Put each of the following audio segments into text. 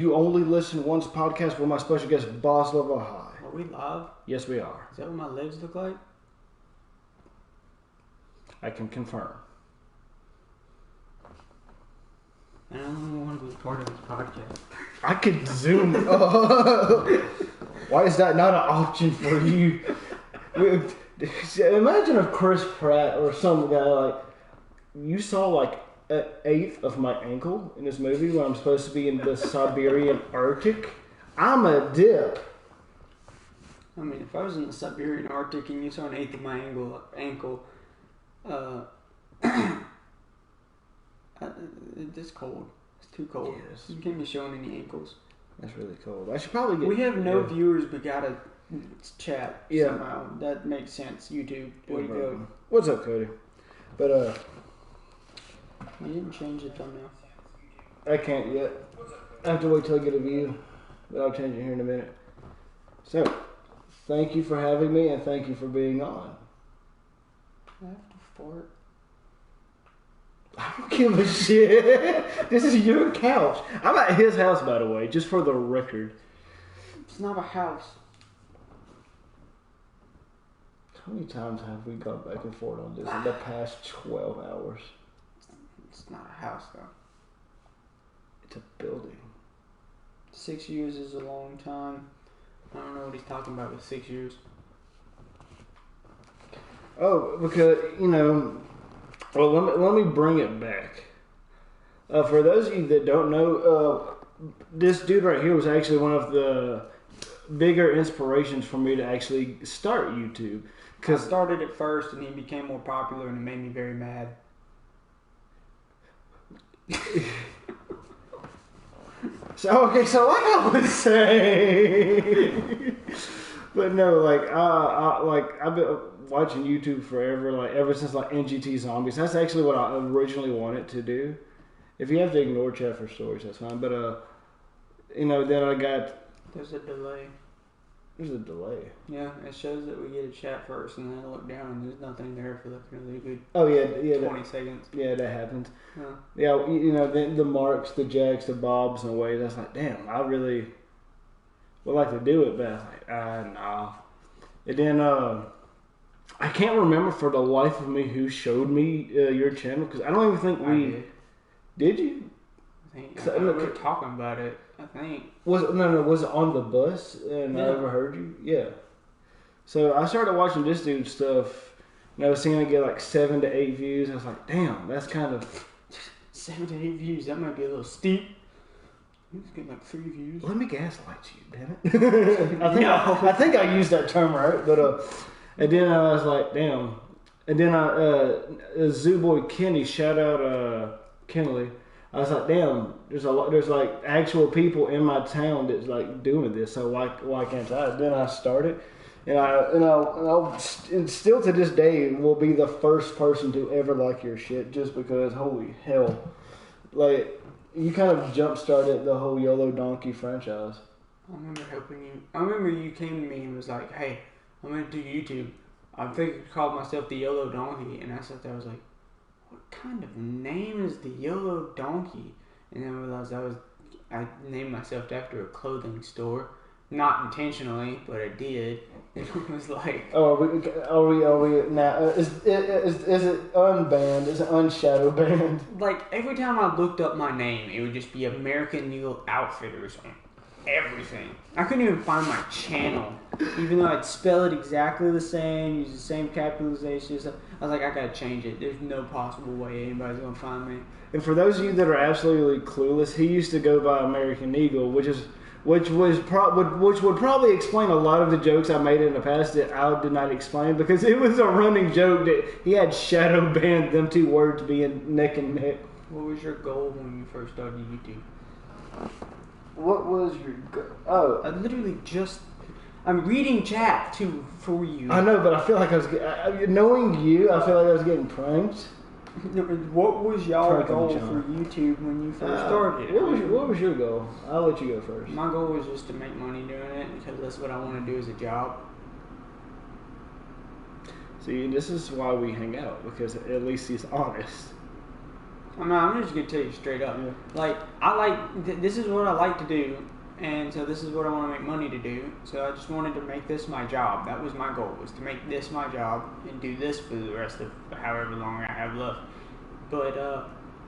You only listen once podcast with my special guest, Bosslevelhigh. Are we live? Yes, we are. Is that what my legs look like? I can confirm. I don't want to be part of this podcast. I could zoom. Why is that not an option for you? Imagine if Chris Pratt or some guy like you saw like an eighth of my ankle in this movie when I'm supposed to be in the Siberian Arctic. I'm a dip. I mean, if I was in the Siberian Arctic and you saw an eighth of my ankle, it's cold. It's too cold. Yes. You can't be showing any ankles. That's really cold. I should probably get. We have no viewers, but gotta chat Yeah. somehow. That makes sense. YouTube, way to go. What's up, Cody? But You didn't change the thumbnail. I can't yet. I have to wait till I get a view, but I'll change it here in a minute. So, thank you for having me, and thank you for being on. I have to fart. I don't give a shit. This is your couch. I'm at his house, by the way, just for the record. It's not a house. How many times have we gone back and forth on this in the past 12 hours? It's not a house, though. It's a building. 6 years is a long time. I don't know what he's talking about with 6 years. Oh, because, well, let me bring it back. For those of you that don't know, this dude right here was actually one of the bigger inspirations for me to actually start YouTube. I started it first, and he became more popular, and it made me very mad. So like I was saying, but no, I've been watching YouTube forever, like ever since like NGT Zombies. That's actually what I originally wanted to do. If you have to ignore chat for stories, that's fine. But then I got. There's a delay. There's a delay. Yeah, it shows that we get a chat first, and then I look down, and there's nothing there for like another good. Oh yeah, 20 seconds. Yeah, that happens. Huh. Yeah, the marks, the jacks, the bobs, and waves. That's like, damn, I really would like to do it, but I was like, nah. And then I can't remember for the life of me who showed me your channel because I don't even think we did. You? I think we were talking about it. I think was it on the bus and I overheard you? Yeah. So I started watching this dude's stuff, and I was seeing it get like 7 to 8 views. I was like, damn, that's kind of 7 to 8 views. That might be a little steep. You just get like 3 views. Let me gaslight you, damn it. I think I used that term right, but and then I was like, damn. And then Zoo Boy Kenny, shout out Kenley. I was like, damn, there's like actual people in my town that's like doing this, so why can't I? Then I started, and still to this day will be the first person to ever like your shit, just because holy hell, like you kind of jump started the whole YO.L.O franchise. I remember you came to me and was like, hey, I'm gonna do YouTube. I think I called myself TheYoloDonkey, and I sat there, I was like, what kind of name is TheYoloDonkey? And then I realized I named myself after a clothing store. Not intentionally, but I did. And it was like... Oh, are we now? Is it unbanned? Is it unshadow banned? Like, every time I looked up my name, it would just be American Eagle Outfitters on everything. I couldn't even find my channel, even though I'd spell it exactly the same, use the same capitalization. I was like, I gotta change it. There's no possible way anybody's gonna find me. And for those of you that are absolutely clueless, he used to go by American Eagle, which would probably explain a lot of the jokes I made in the past that I did not explain, because it was a running joke that he had shadow banned them two words being neck and neck. What was your goal when you first started YouTube? What was your goal? I'm reading chat too for you. I know, but I feel like I was knowing you. I feel like I was getting pranked. What was y'all goal for YouTube when you first started? What was your goal? I'll let you go first. My goal was just to make money doing it, because that's what I want to do as a job. See, this is why we hang out, because at least he's honest. I mean, I'm just gonna tell you straight up. Yeah. Like, this is what I like to do, and so this is what I want to make money to do. So I just wanted to make this my job. That was my goal, was to make this my job and do this for the rest of however long I have left. But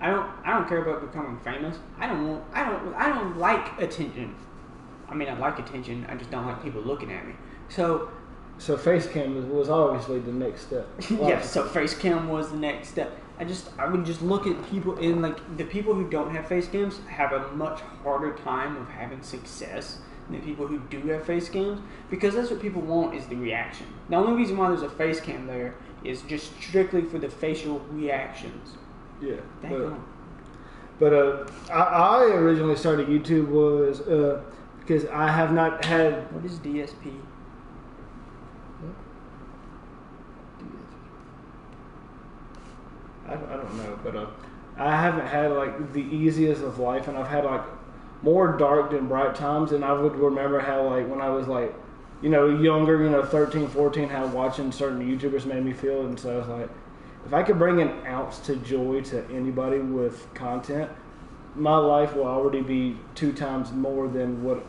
I don't care about becoming famous. I don't like attention. I mean, I like attention. I just don't like people looking at me. So face cam was obviously the next step. yes, so face cam was the next step. I would just look at people, and like the people who don't have face cams have a much harder time of having success than the people who do have face cams, because that's what people want, is the reaction. The only reason why there's a face cam there is just strictly for the facial reactions. Yeah. But I originally started YouTube was because I have not had. What is DSP? I don't know, but I haven't had like the easiest of life, and I've had like more dark than bright times. And I would remember how like when I was like, younger, 13, 14, how watching certain YouTubers made me feel. And so I was like, if I could bring an ounce to joy to anybody with content, my life will already be 2 times more than what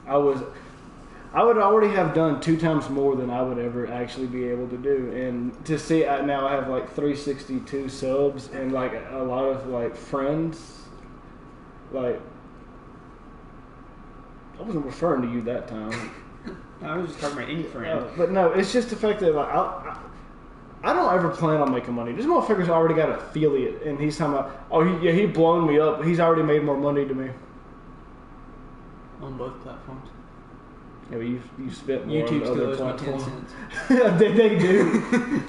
I would already have done 2 times more than I would ever actually be able to do. And to see now I have like 362 subs and like a lot of like friends. Like, I wasn't referring to you that time. I was just talking about any friend. But no, it's just the fact that like I don't ever plan on making money. This motherfucker's already got an affiliate, and he's talking about, he blown me up. He's already made more money to me. On both platforms. Yeah, but you spent more YouTube on still other owes me 10 platforms. cents. they do.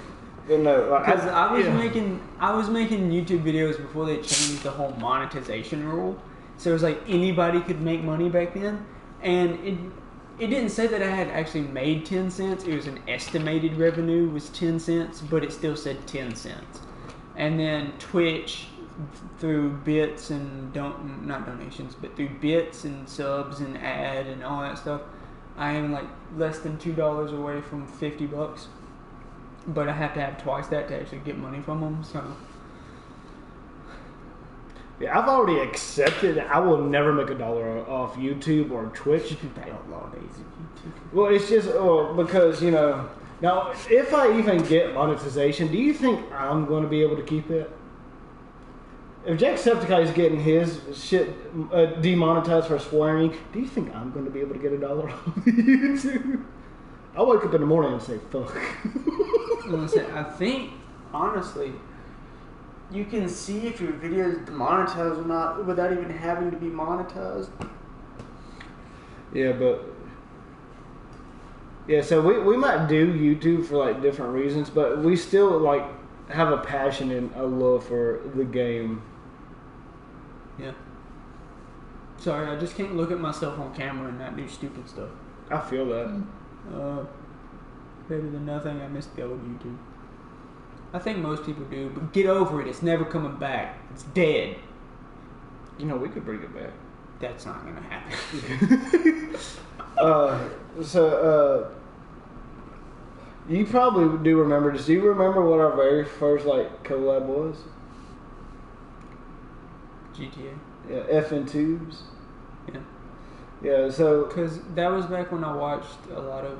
But no, because I was making YouTube videos before they changed the whole monetization rule. So it was like anybody could make money back then, and it didn't say that I had actually made 10 cents. It was an estimated revenue was 10 cents, but it still said 10 cents. And then Twitch, through bits and not donations, but through bits and subs and ad and all that stuff, I am like less than $2 away from $50. But I have to have twice that to actually get money from them. So yeah, I've already accepted I will never make $1 off YouTube or Twitch. You can pay outlaw days of YouTube. Well, it's just because now if I even get monetization, do you think I'm going to be able to keep it? If Jacksepticeye is getting his shit demonetized for swearing, do you think I'm going to be able to get $1 off YouTube? I wake up in the morning and say fuck. I think honestly, you can see if your video is demonetized or not without even having to be monetized. Yeah, so we might do YouTube for like different reasons, but we still like have a passion and a love for the game. Yeah. Sorry, I just can't look at myself on camera and not do stupid stuff. I feel that. Better than nothing. I miss the old YouTube. I think most people do, but get over it. It's never coming back. It's dead. We could bring it back. That's not gonna happen. You probably do remember this. Do you remember what our very first like collab was? GTA. Yeah, F and Tubes. Yeah. Yeah, so because that was back when I watched a lot of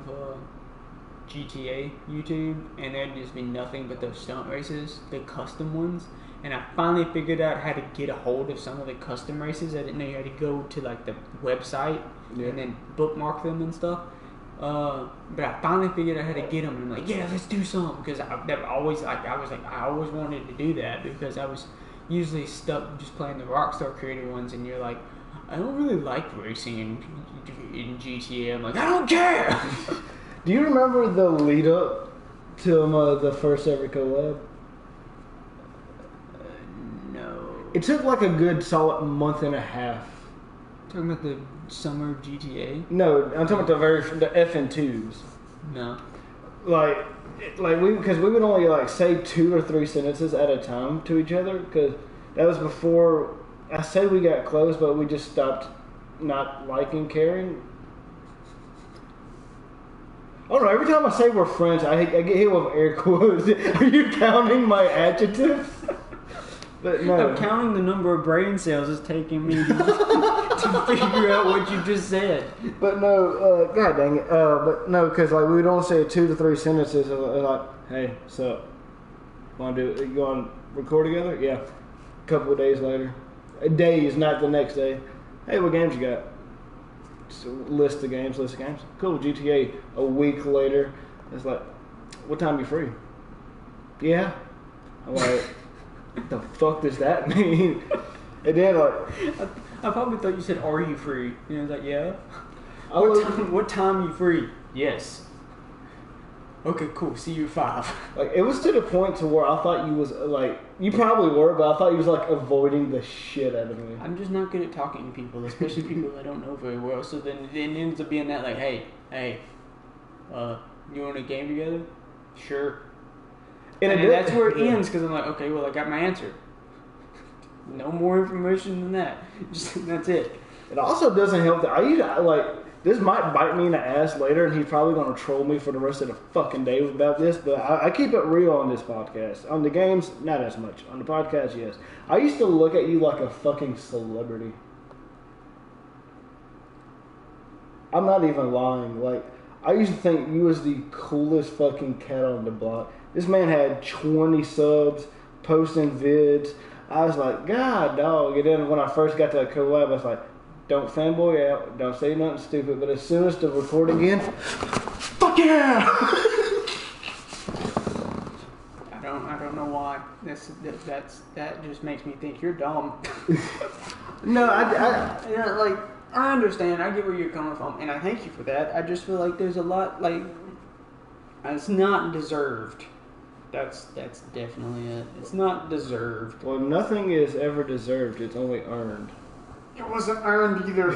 GTA YouTube, and there'd just be nothing but those stunt races, the custom ones. And I finally figured out how to get a hold of some of the custom races. I didn't know you had to go to like the website and then bookmark them and stuff. But I finally figured out how to get them, and I'm like, yeah, let's do some, because I always wanted to do that, because I was usually stuck just playing the Rockstar Creator ones, and you're like, I don't really like racing in GTA. I'm like, I don't care. Do you remember the lead up to the first ever collab? No. It took like a good solid month and a half. Talking about the summer of GTA? No, I'm talking about the F and Tubes. No. Because we would only like say 2 or 3 sentences at a time to each other, because that was before. I say we got close, but we just stopped not liking, caring. I don't know, every time I say we're friends, I get hit with air quotes. Are you counting my adjectives? But no. I'm counting the number of brain cells it's taking me to figure out what you just said. But no, god dang it. But no, because like we would only say 2 to 3 sentences. Like, hey, so want to do? You want to record together? Yeah. A couple of days later, days, not the next day. Hey, what games you got? So list of games. Cool. GTA. A week later, it's like, what time you free? Yeah. I'm like, what the fuck does that mean? And then like, I probably thought you said, "Are you free?" And I was like, "Yeah." What time you free? Yes. Okay, cool. See you at 5. Like it was to the point to where I thought you was like, you probably were, but I thought you was like avoiding the shit out of me. I'm just not good at talking to people, especially people I don't know very well. So then it ends up being that like, hey, you want a game together? Sure. And that's where it ends because I'm like, okay, well, I got my answer. No more information than that. Just that's it. It also doesn't help that I usually like this might bite me in the ass later, and he's probably going to troll me for the rest of the fucking day about this. But I keep it real on this podcast. On the games, not as much. On the podcast, yes. I used to look at you like a fucking celebrity. I'm not even lying. Like I used to think you was the coolest fucking cat on the block. This man had 20 subs, posting vids. I was like, God, dog. And then when I first got to that collab, I was like, don't fanboy out. Don't say nothing stupid. But as soon as the record again, fuck yeah! I don't know why. That just makes me think you're dumb. No, I understand. I get where you're coming from, and I thank you for that. I just feel like there's a lot like it's not deserved. That's definitely it. It's not deserved. Well, nothing is ever deserved. It's only earned. It wasn't earned either.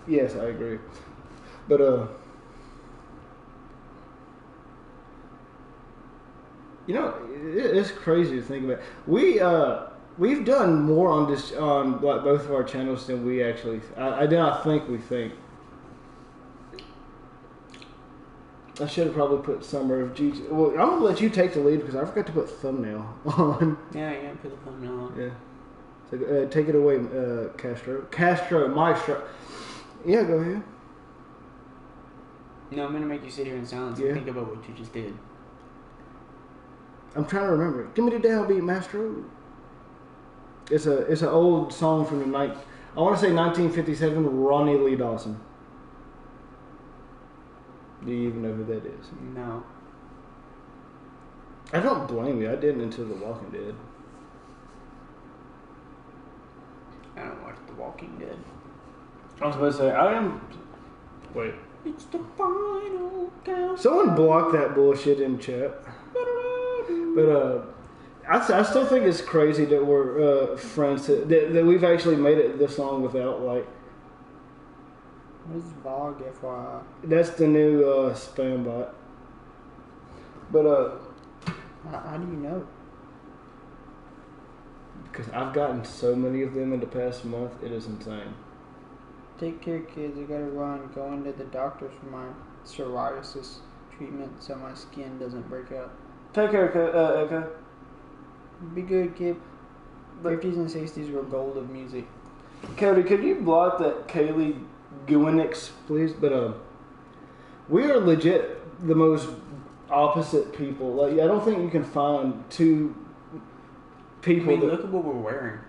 Yes, I agree. But you know, it's crazy to think about. We've done more on this on like both of our channels than we actually. I do not think we think. I should have probably put Summer of GT. Well, I'm gonna let you take the lead because I forgot to put thumbnail on. Yeah, you gotta put the thumbnail on. Yeah. So take it away, Maestro. Yeah, go ahead. No, I'm gonna make you sit here in silence and think about what you just did. I'm trying to remember. Give me the downbeat, Maestro. It's an old song from the night. I want to say 1957. Ronnie Lee Dawson. Do you even know who that is? No. I don't blame you. I didn't until The Walking Dead. I don't watch The Walking Dead. I was about to say, I am... Wait. It's the final count. Someone blocked that bullshit in chat. But, I still think it's crazy that we're friends, that we've actually made it this long without, like... What is Vog FYI? That's the new spam bot. But, how do you know? Because I've gotten so many of them in the past month, it is insane. Take care, kids. I gotta run. Going to the doctor for my psoriasis treatment so my skin doesn't break out. Take care, Echo. Be good, kid. 50s and 60s were gold of music. Cody, could you block that Kaylee Guinix, please? But we are legit the most opposite people. Like, I don't think you can find two people. I mean, look at what we're wearing.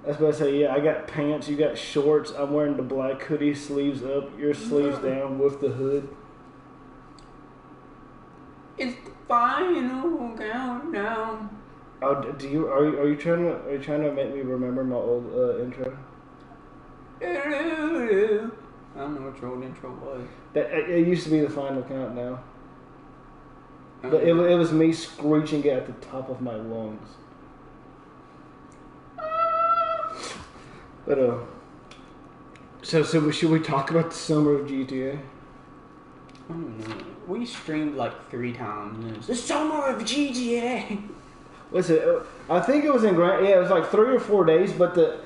I was about to say, yeah, I got pants, you got shorts. I'm wearing the black hoodie, sleeves up, your sleeves down with the hood. It's the final countdown. Oh, are you trying to make me remember my old intro? I don't know what your old intro was. It used to be the final countdown. But it was me screeching at the top of my lungs. But so should we talk about the summer of GTA? I don't know. We streamed like 3 times. And it was the summer of GTA. Listen, I think it was in Grand. Yeah, it was like 3 or 4 days, but the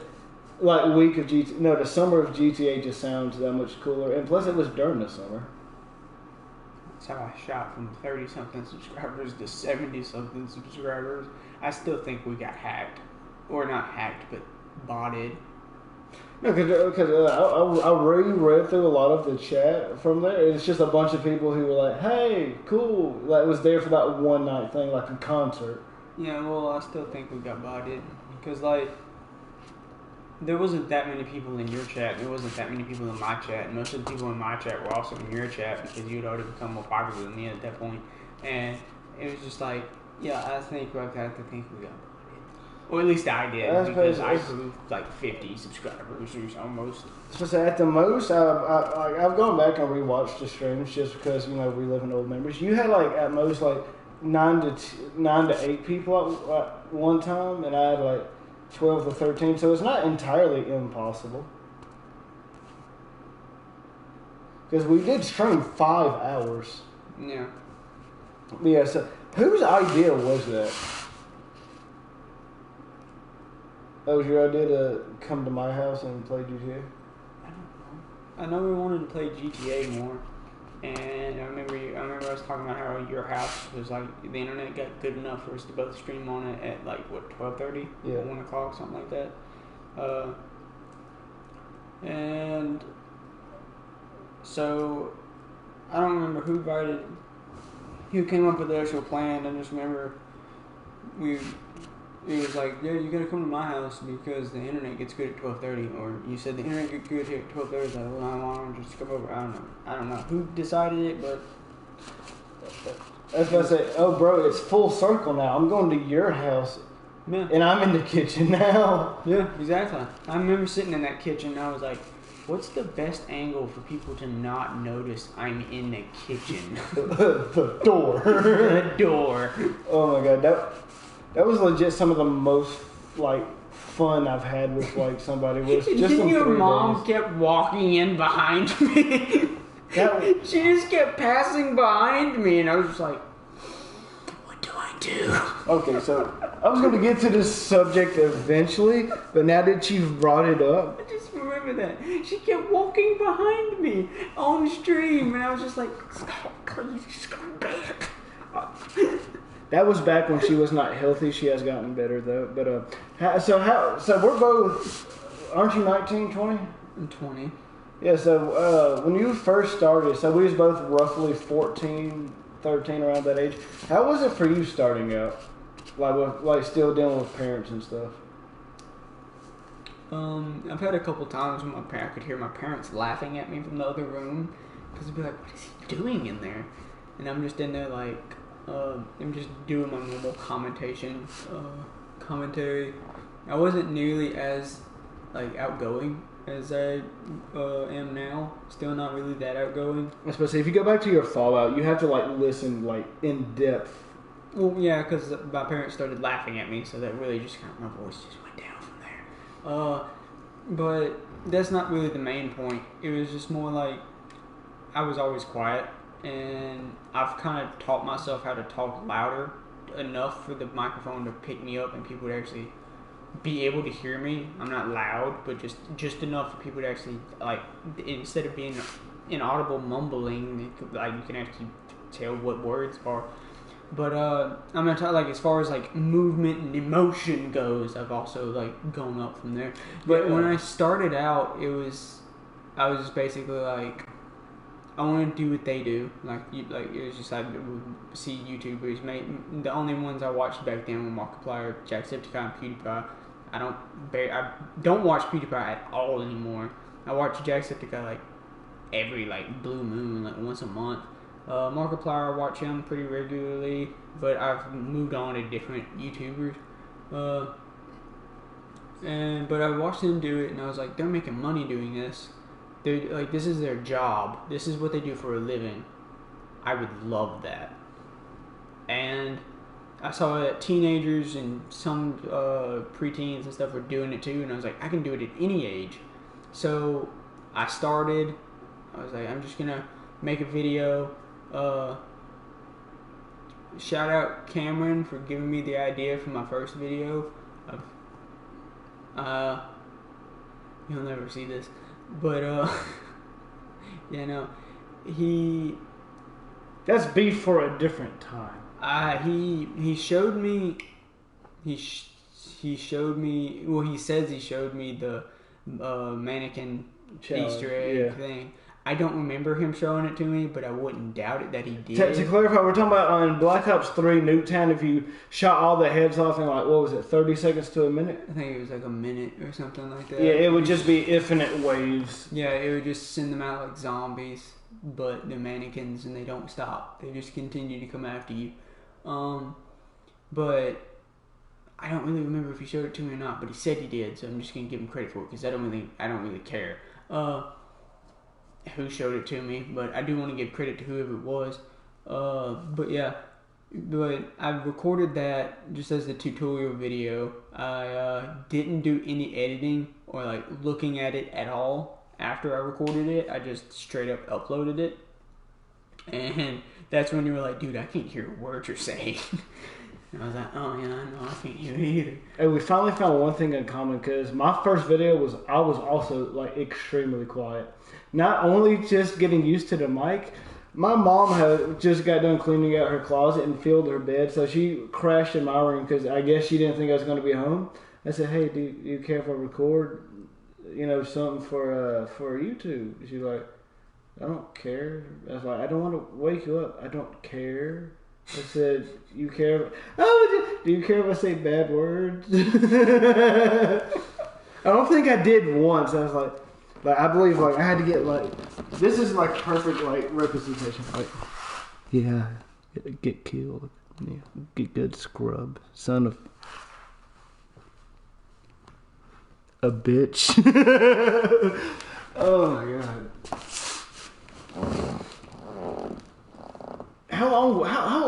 week of GTA. No, the summer of GTA just sounds that much cooler, and plus it was during the summer. So I shot from 30-something subscribers to 70-something subscribers. I still think we got hacked. Or not hacked, but botted. No, because I reread through a lot of the chat from there. It's just a bunch of people who were like, "Hey, cool!" Like, it was there for that one night thing, like a concert. Yeah, well, I still think we got botted because like there wasn't that many people in your chat. There wasn't that many people in my chat. And most of the people in my chat were also in your chat because you'd already become more popular than me at that point. And it was just like, yeah, I think I've got to think we got botted. Or at least I did, because I grew like 50 subscribers almost. So at the most, I've gone back and rewatched the streams just because, you know, reliving old memories. You had like at most like 9 to 8 people at one time, and I had like 12 to 13. So it's not entirely impossible. Because we did stream 5 hours. Yeah. Yeah. So whose idea was that? That was your idea to come to my house and play GTA? I don't know. I know we wanted to play GTA more, and I remember I was talking about how your house was like the internet got good enough for us to both stream on it at like what 12:30, 1 o'clock, something like that. And so I don't remember who came up with the actual plan. I just remember it was like, yeah, you gotta come to my house because the internet gets good at 12:30, or you said the internet gets good here at 12:30. Like, well, I want to just come over. I don't know who decided it, but I was gonna say, oh, bro, it's full circle now. I'm going to your house, and I'm in the kitchen now. Yeah, exactly. I remember sitting in that kitchen, and I was like, what's the best angle for people to not notice I'm in the kitchen? The door. The door. Oh my god, that was legit some of the most like fun I've had with like somebody. Was just then your mom kept walking in behind me. She just kept passing behind me, and I was just like, what do I do? Okay, so I was going to get to this subject eventually, but now that you've brought it up, I just remember that she kept walking behind me on stream, and I was just like, please, just go back. That was back when she was not healthy. She has gotten better though. But so we're both, aren't you 19, 20? I'm 20. Yeah. So when you first started, so we was both roughly 14, 13, around that age. How was it for you starting out, like still dealing with parents and stuff? I've had a couple times when I could hear my parents laughing at me from the other room because they'd be like, "What is he doing in there?" And I'm just in there like. I'm just doing my normal commentary. I wasn't nearly as like outgoing as I am now. Still not really that outgoing. I suppose if you go back to your Fallout, you have to like listen like in depth. Well, yeah, because my parents started laughing at me, so that really just kind of my voice just went down from there. But that's not really the main point. It was just more like I was always quiet. And I've kind of taught myself how to talk louder enough for the microphone to pick me up and people would actually be able to hear me. I'm not loud, but just enough for people to actually, like, instead of being inaudible mumbling, like you can actually tell what words are. But I'm gonna talk, like, as far as like movement and emotion goes, I've also like gone up from there. But when I started out, I was just basically like, I want to do what they do. Like it was just like see YouTubers. The only ones I watched back then were Markiplier, Jacksepticeye, and PewDiePie. I don't watch PewDiePie at all anymore. I watch Jacksepticeye like every like blue moon, like once a month. Markiplier, I watch him pretty regularly, but I've moved on to different YouTubers. But I watched them do it, and I was like, they're making money doing this. They're like, this is their job. This is what they do for a living. I would love that. And I saw that teenagers and some preteens and stuff were doing it too, and I was like, I can do it at any age. So I started. I was like, I'm just gonna make a video. Shout out Cameron for giving me the idea for my first video. You'll never see this. But, yeah, no, he That's beef for a different time. He showed me. He showed me. Well, he says he showed me the mannequin Challenge, Easter egg thing. I don't remember him showing it to me, but I wouldn't doubt it that he did. To clarify, we're talking about on Black Ops 3 Nuketown, if you shot all the heads off in like, what was it, 30 seconds to a minute? I think it was like a minute or something like that. Yeah, it would just be infinite waves. Yeah, it would just send them out like zombies, but they're mannequins and they don't stop. They just continue to come after you. But I don't really remember if he showed it to me or not, but he said he did, so I'm just gonna give him credit for it because I don't really care. Who showed it to me, but I do want to give credit to whoever it was. But I recorded that just as a tutorial video. I didn't do any editing or like looking at it at all after I recorded it. I just straight up uploaded it, and that's when you were like, dude, I can't hear a word you're saying. And I was like, oh yeah, I know, I can't hear it either. Hey, we finally found one thing in common because my first video was I was also like extremely quiet. Not only just getting used to the mic, my mom had just got done cleaning out her closet and filled her bed, so she crashed in my room because I guess she didn't think I was going to be home. I said, hey, do you care if I record, something for YouTube? She's like, I don't care. I was like, I don't want to wake you up. I don't care. I said, you care? Do you care if I say bad words? I don't think I did once. I was like I believe I had to get this is perfect representation. Get killed. Yeah, get good scrub. Son of a bitch. Oh my god. How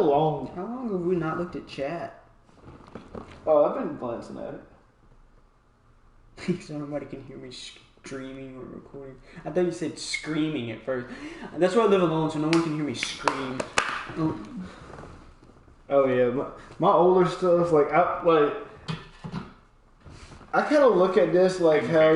long have we not looked at chat? Oh, I've been glancing at it. So nobody can hear me screaming or recording. I thought you said screaming at first. That's why I live alone, so no one can hear me scream. Oh yeah, my older stuff, I kind of look at this like how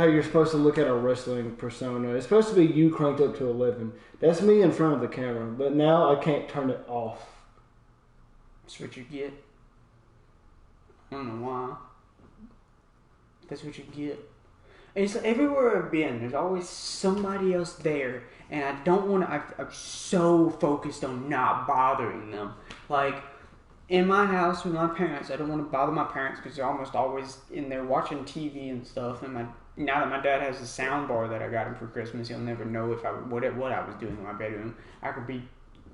you're supposed to look at a wrestling persona. It's supposed to be you cranked up to 11. That's me in front of the camera, but now I can't turn it off. That's what you get. I don't know why. That's what you get. It's everywhere I've been. There's always somebody else there, and I don't want to. I'm so focused on not bothering them. Like in my house with my parents, I don't want to bother my parents because they're almost always in there watching TV and stuff. And now that my dad has a sound bar that I got him for Christmas, he'll never know what I was doing in my bedroom. I could be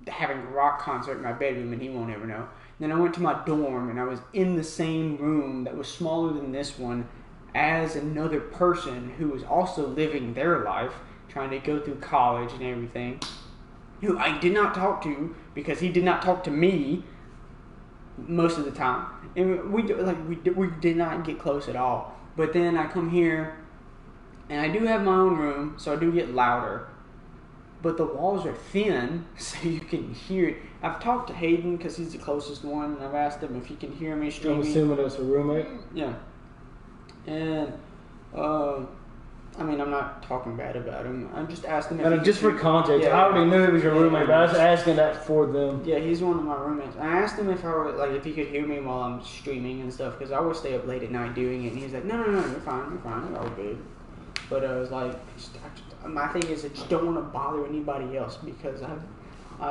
having a rock concert in my bedroom, and he won't ever know. Then I went to my dorm, and I was in the same room that was smaller than this one as another person who was also living their life, trying to go through college and everything, who I did not talk to because he did not talk to me most of the time. And we did not get close at all. But then I come here, and I do have my own room, so I do get louder. But the walls are thin, so you can hear it. I've talked to Hayden because he's the closest one, and I've asked him if he can hear me streaming. I'm assuming that's a roommate? Yeah. And, I'm not talking bad about him. I'm just asking if just for context, I already knew he was your roommate, but I was asking that for them. Yeah, he's one of my roommates. I asked him if if he could hear me while I'm streaming and stuff, because I always stay up late at night doing it, and he's like, no, you're fine, you're all good. But I was like, my thing is I just don't want to bother anybody else, because I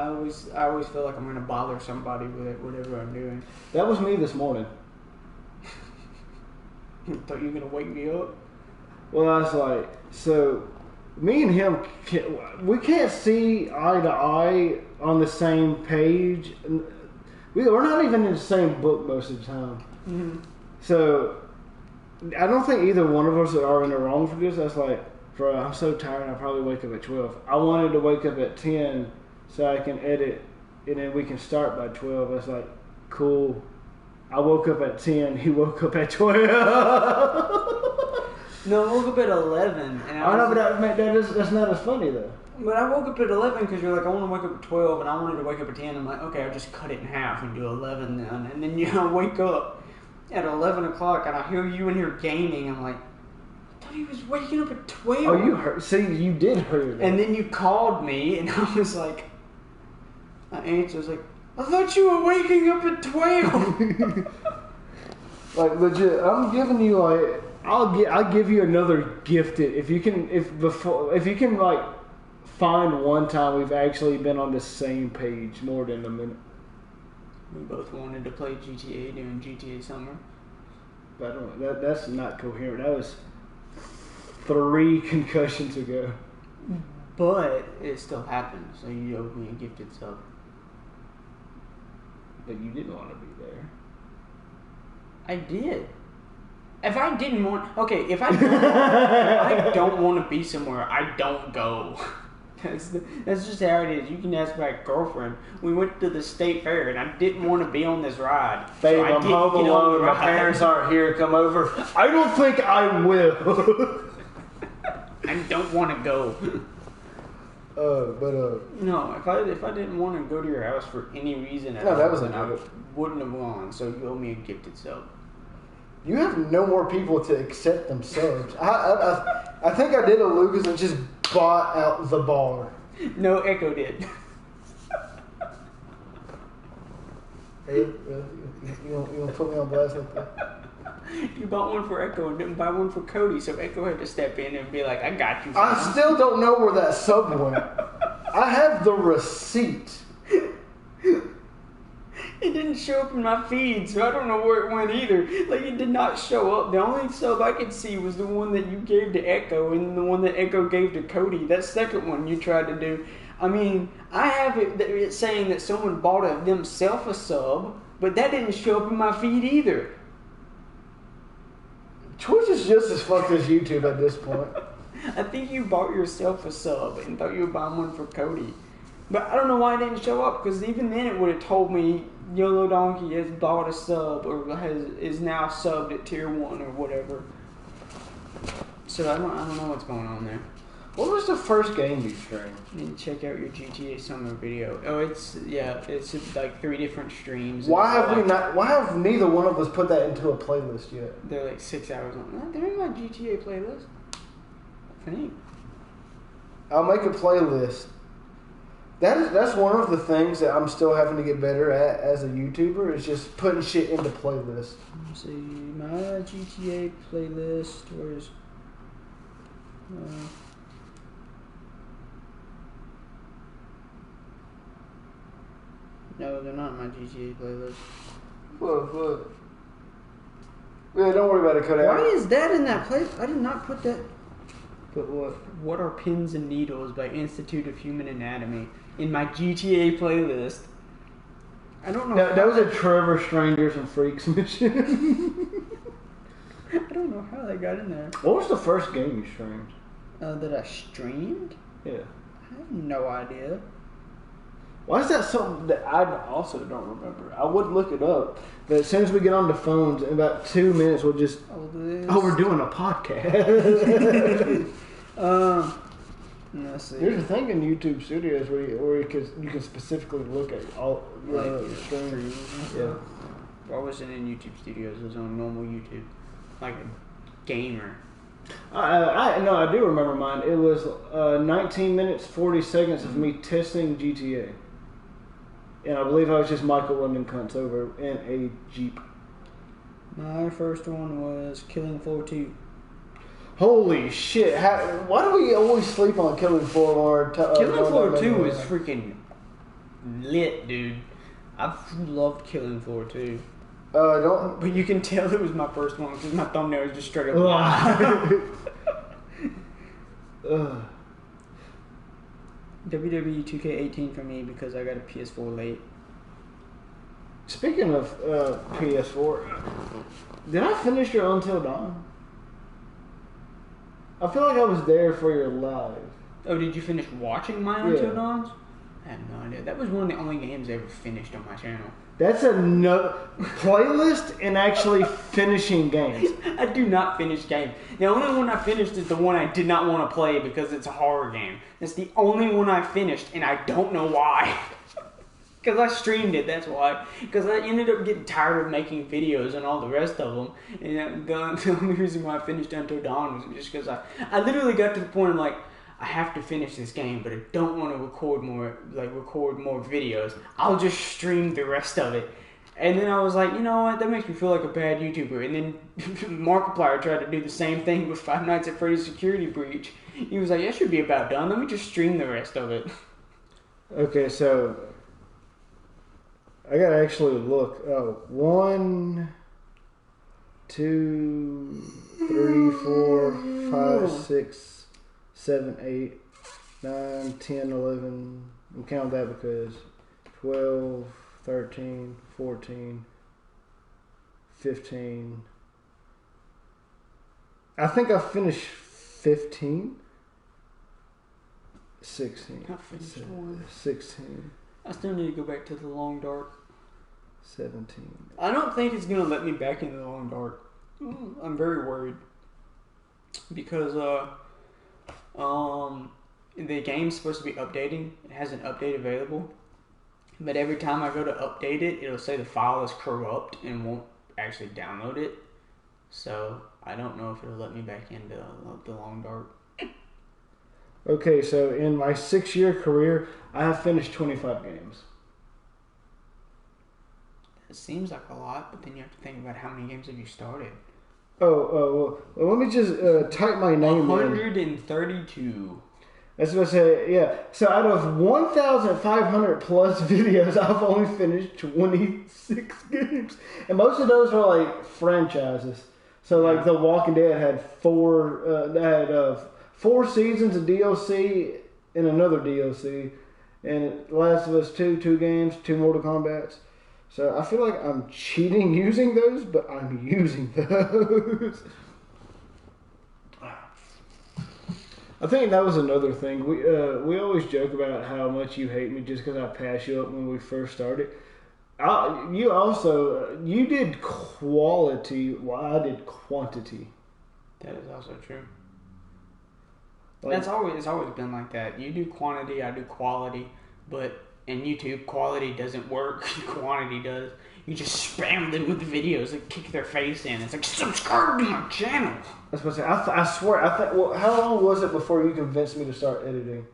always feel like I'm going to bother somebody with whatever I'm doing. That was me this morning. Thought you were going to wake me up? Well, I was like, so me and him, we can't see eye to eye on the same page. We're not even in the same book most of the time. Mm-hmm. So I don't think either one of us are in the wrong for this. I was like, bro, I'm so tired, I'll probably wake up at 12. I wanted to wake up at 10 so I can edit, and then we can start by 12. I was like, cool. I woke up at 10. He woke up at 12. No, I woke up at 11. And I know, but that's not as funny, though. But I woke up at 11 because you're like, I want to wake up at 12, and I wanted to wake up at 10. I'm like, okay, I'll just cut it in half and do 11 then. And then I wake up at 11 o'clock, and I hear you in here gaming. I'm like, I thought he was waking up at 12. Oh, you heard? See, you did hear that. And then you called me, and I was like, I answer, it's like, I thought you were waking up at 12. Like legit, I'm giving you like I'll give you another gifted if you can like find one time we've actually been on the same page more than a minute. We both wanted to play GTA during GTA Summer. But I don't, that's not coherent. That was 3 concussions ago. But it still happened, so you owed me a gifted sub. But you didn't want to be there. I did. If I didn't want... Okay, if I don't want to be somewhere, I don't go. That's just how it is. You can ask my girlfriend. We went to the state fair, and I didn't want to be on this ride. Babe, so I'm home alone. My parents aren't here. Come over. I don't think I will. I don't want to go. No, if I didn't want to go to your house for any reason at all, that was I wouldn't have gone. So you owe me a gifted sub. You have no more people to accept themselves. I think I did a Lucas and just bought out the bar. No, Echo did. Hey, you gonna put me on blast like that? You bought one for Echo and didn't buy one for Cody, so Echo had to step in and be like, I got you. I still don't know where that sub went. I have the receipt. It didn't show up in my feed, so I don't know where it went either. Like, it did not show up. The only sub I could see was the one that you gave to Echo and the one that Echo gave to Cody. That second one you tried to do. I mean, I have it saying that someone bought themselves a sub, but that didn't show up in my feed either. Twitch is just as fucked as YouTube at this point. I think you bought yourself a sub and thought you were buying one for Cody. But I don't know why it didn't show up, because even then it would have told me YO.L.O has bought a sub or is now subbed at tier 1 or whatever. So I don't know what's going on there. What was the first game you streamed? You need to check out your GTA Summer video. Oh, it's like 3 different streams. Why have neither one of us put that into a playlist yet? They're like 6 hours long. They're in my GTA playlist, I think. I'll make a playlist. That's one of the things that I'm still having to get better at as a YouTuber, is just putting shit into playlists. Let's see, my GTA playlist, where's... No, they're not in my GTA playlist. Look. Yeah, don't worry about it, cut out. Why is that in that playlist? I did not put that... Put what? What Are Pins and Needles by Institute of Human Anatomy in my GTA playlist. I don't know. That was a Trevor Strangers and Freaks mission. I don't know how that got in there. What was the first game you streamed? That I streamed? Yeah. I have no idea. Why is that something that I also don't remember? I would look it up, but as soon as we get on the phones, in about 2 minutes, we'll just... Oh, we're doing a podcast. Let's see. There's a thing in YouTube Studios where you can specifically look at all streams. Yeah. I wasn't in YouTube Studios. I was on normal YouTube, like a gamer. I do remember mine. It was 19 minutes 40 seconds of me testing GTA, and I believe I was just Michael London cunts over in a Jeep. My first one was Killing Floor 2. Holy shit! Why do we always sleep on Killing Floor? Killing Floor 2 is freaking lit, dude. I've loved Killing Floor 2. But you can tell it was my first one because my thumbnail is just straight up. WWE 2K18 for me because I got a PS4 late. Speaking of PS4, did I finish your Until Dawn? I feel like I was there for your live. Oh, did you finish watching my Until Dawns? I have no idea. That was one of the only games I ever finished on my channel. That's a playlist and actually finishing games. I do not finish games. The only one I finished is the one I did not want to play because it's a horror game. That's the only one I finished, and I don't know why. Because I streamed it, that's why. Because I ended up getting tired of making videos and all the rest of them. And the only reason why I finished Until Dawn was just because I literally got to the point of like, I have to finish this game, but I don't want to record more videos. I'll just stream the rest of it. And then I was like, you know what? That makes me feel like a bad YouTuber. And then Markiplier tried to do the same thing with Five Nights at Freddy's Security Breach. He was like, that should be about done. Let me just stream the rest of it. Okay, so I gotta actually look. Oh, 1, 2, 3, 4, 5, 6, 7, 8, 9, 10, 11. I'm counting that because 12, 13, 14, 15. I think I finished 15. 16. I finished 16. I still need to go back to the Long Dark. 17. I don't think it's gonna let me back into the Long Dark. I'm very worried because the game's supposed to be updating. It has an update available, but every time I go to update it, it'll say the file is corrupt and won't actually download it. So I don't know if it'll let me back into the Long Dark. Okay, so in my 6-year career, I have finished 25 games. It seems like a lot, but then you have to think about how many games have you started. Well, let me just type my name 132. in. That's what I say, yeah. So out of 1,500 plus videos, I've only finished 26 games. And most of those are like franchises. So like The Walking Dead had 4 seasons of DLC and another DLC. And Last of Us 2 games, 2 Mortal Kombats. So I feel like I'm cheating using those, but I'm using those. I think that was another thing. We always joke about how much you hate me just because I pass you up when we first started. You did quality while I did quantity. That is also true. It's always been like that. You do quantity, I do quality, but in YouTube, quality doesn't work. Quantity does. You just spam them with videos and kick their face in. It's like, subscribe to my channel. I was supposed to say, I swear. How long was it before you convinced me to start editing?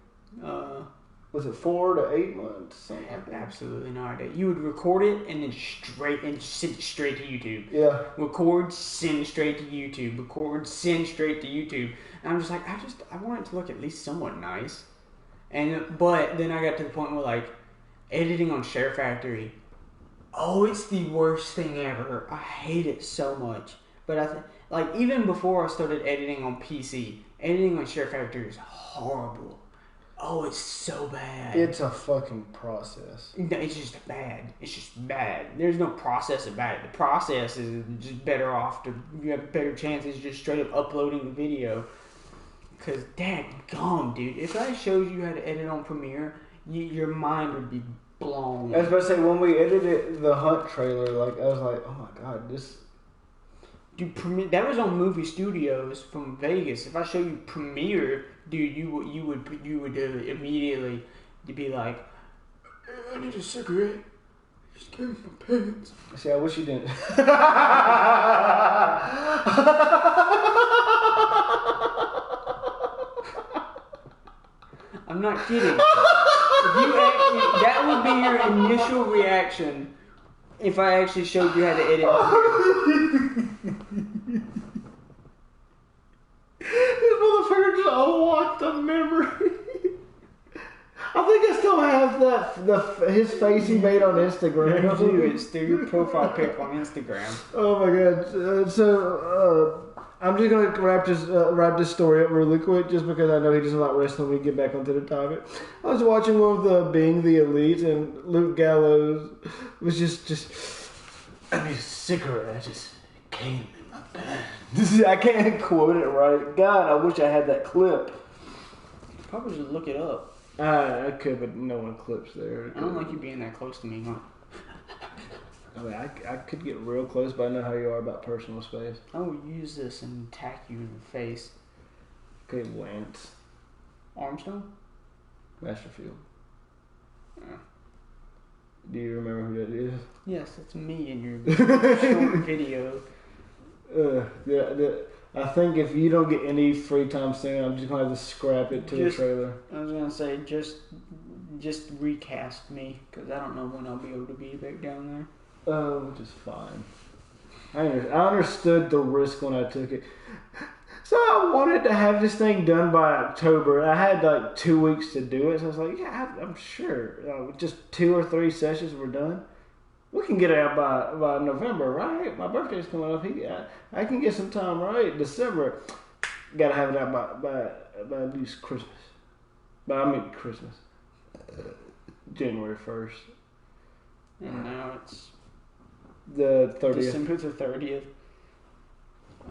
Was it 4 to 8 months? I have absolutely no idea. You would record it and then send it straight to YouTube. Yeah. Record, send straight to YouTube. Record, send straight to YouTube. And I'm just like, I want it to look at least somewhat nice. But then I got to the point where like editing on Share Factory. Oh, it's the worst thing ever. I hate it so much. But even before I started editing on PC, editing on Share Factory is horrible. Oh, it's so bad. It's a fucking process. No, it's just bad. It's just bad. There's no process about it. The process is just better off you have better chances just straight up uploading the video. Cause dadgum, dude, if I showed you how to edit on Premiere, your mind would be blown. I was about to say, when we edited the Hunt trailer, like I was like, oh my god, this. Dude, that was on Movie Studios from Vegas. If I show you Premiere, dude, you would immediately be like, I need a cigarette. Just give me my pants. See, I wish you didn't. I'm not kidding. That would be your initial reaction if I actually showed you how to edit. This motherfucker just unlocked a memory. I think I still have his face he made on Instagram. You do. It's through your profile pic on Instagram. Oh my god. I'm just gonna wrap this story up really quick, just because I know he doesn't like wrestling. We get back onto the topic. I was watching one of the Being the Elite, and Luke Gallows was just. I need a cigarette. I just came in my pants. I can't quote it right. God, I wish I had that clip. Probably should look it up. I could, but no one clips there. I don't like you being that close to me, huh? I mean, I could get real close, but I know how you are about personal space. I will use this and attack you in the face. Okay, Lance. Armstrong? Masterfield. Do you remember who that is? Yes, it's me in your short video. I think if you don't get any free time soon, I'm just gonna have to scrap it to the trailer. I was gonna say just recast me because I don't know when I'll be able to be back down there. Which is fine. I understood the risk when I took it. So I wanted to have this thing done by October. I had like 2 weeks to do it, so I was like, yeah, I'm sure. Just 2 or 3 sessions were done. We can get it out by November, right? My birthday's coming up. I can get some time, right? December. Gotta have it out by at least Christmas. Christmas. January 1st. And now it's the 30th. December the 30th.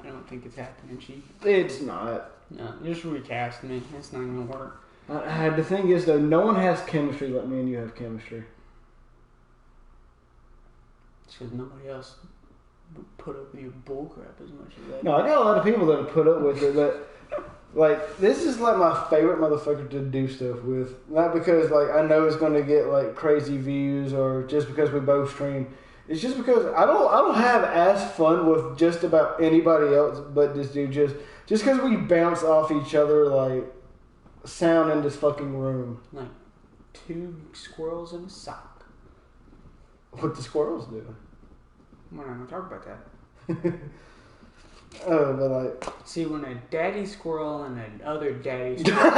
I don't think it's happening, Chief. It's not. No, just recast me. It's not gonna work. The thing is, though, no one has chemistry like me and you have chemistry. It's because nobody else put up with your bullcrap as much as that. No, I got a lot of people that have put up with it, but like this is like my favorite motherfucker to do stuff with. Not because like I know it's gonna get like crazy views or just because we both stream. It's just because I don't have as fun with just about anybody else but this dude. Just because we bounce off each other like sound in this fucking room. Like 2 squirrels in a sock. What the squirrels do? We're not gonna talk about that. Oh, but like, see, when a daddy squirrel and another daddy squirrel.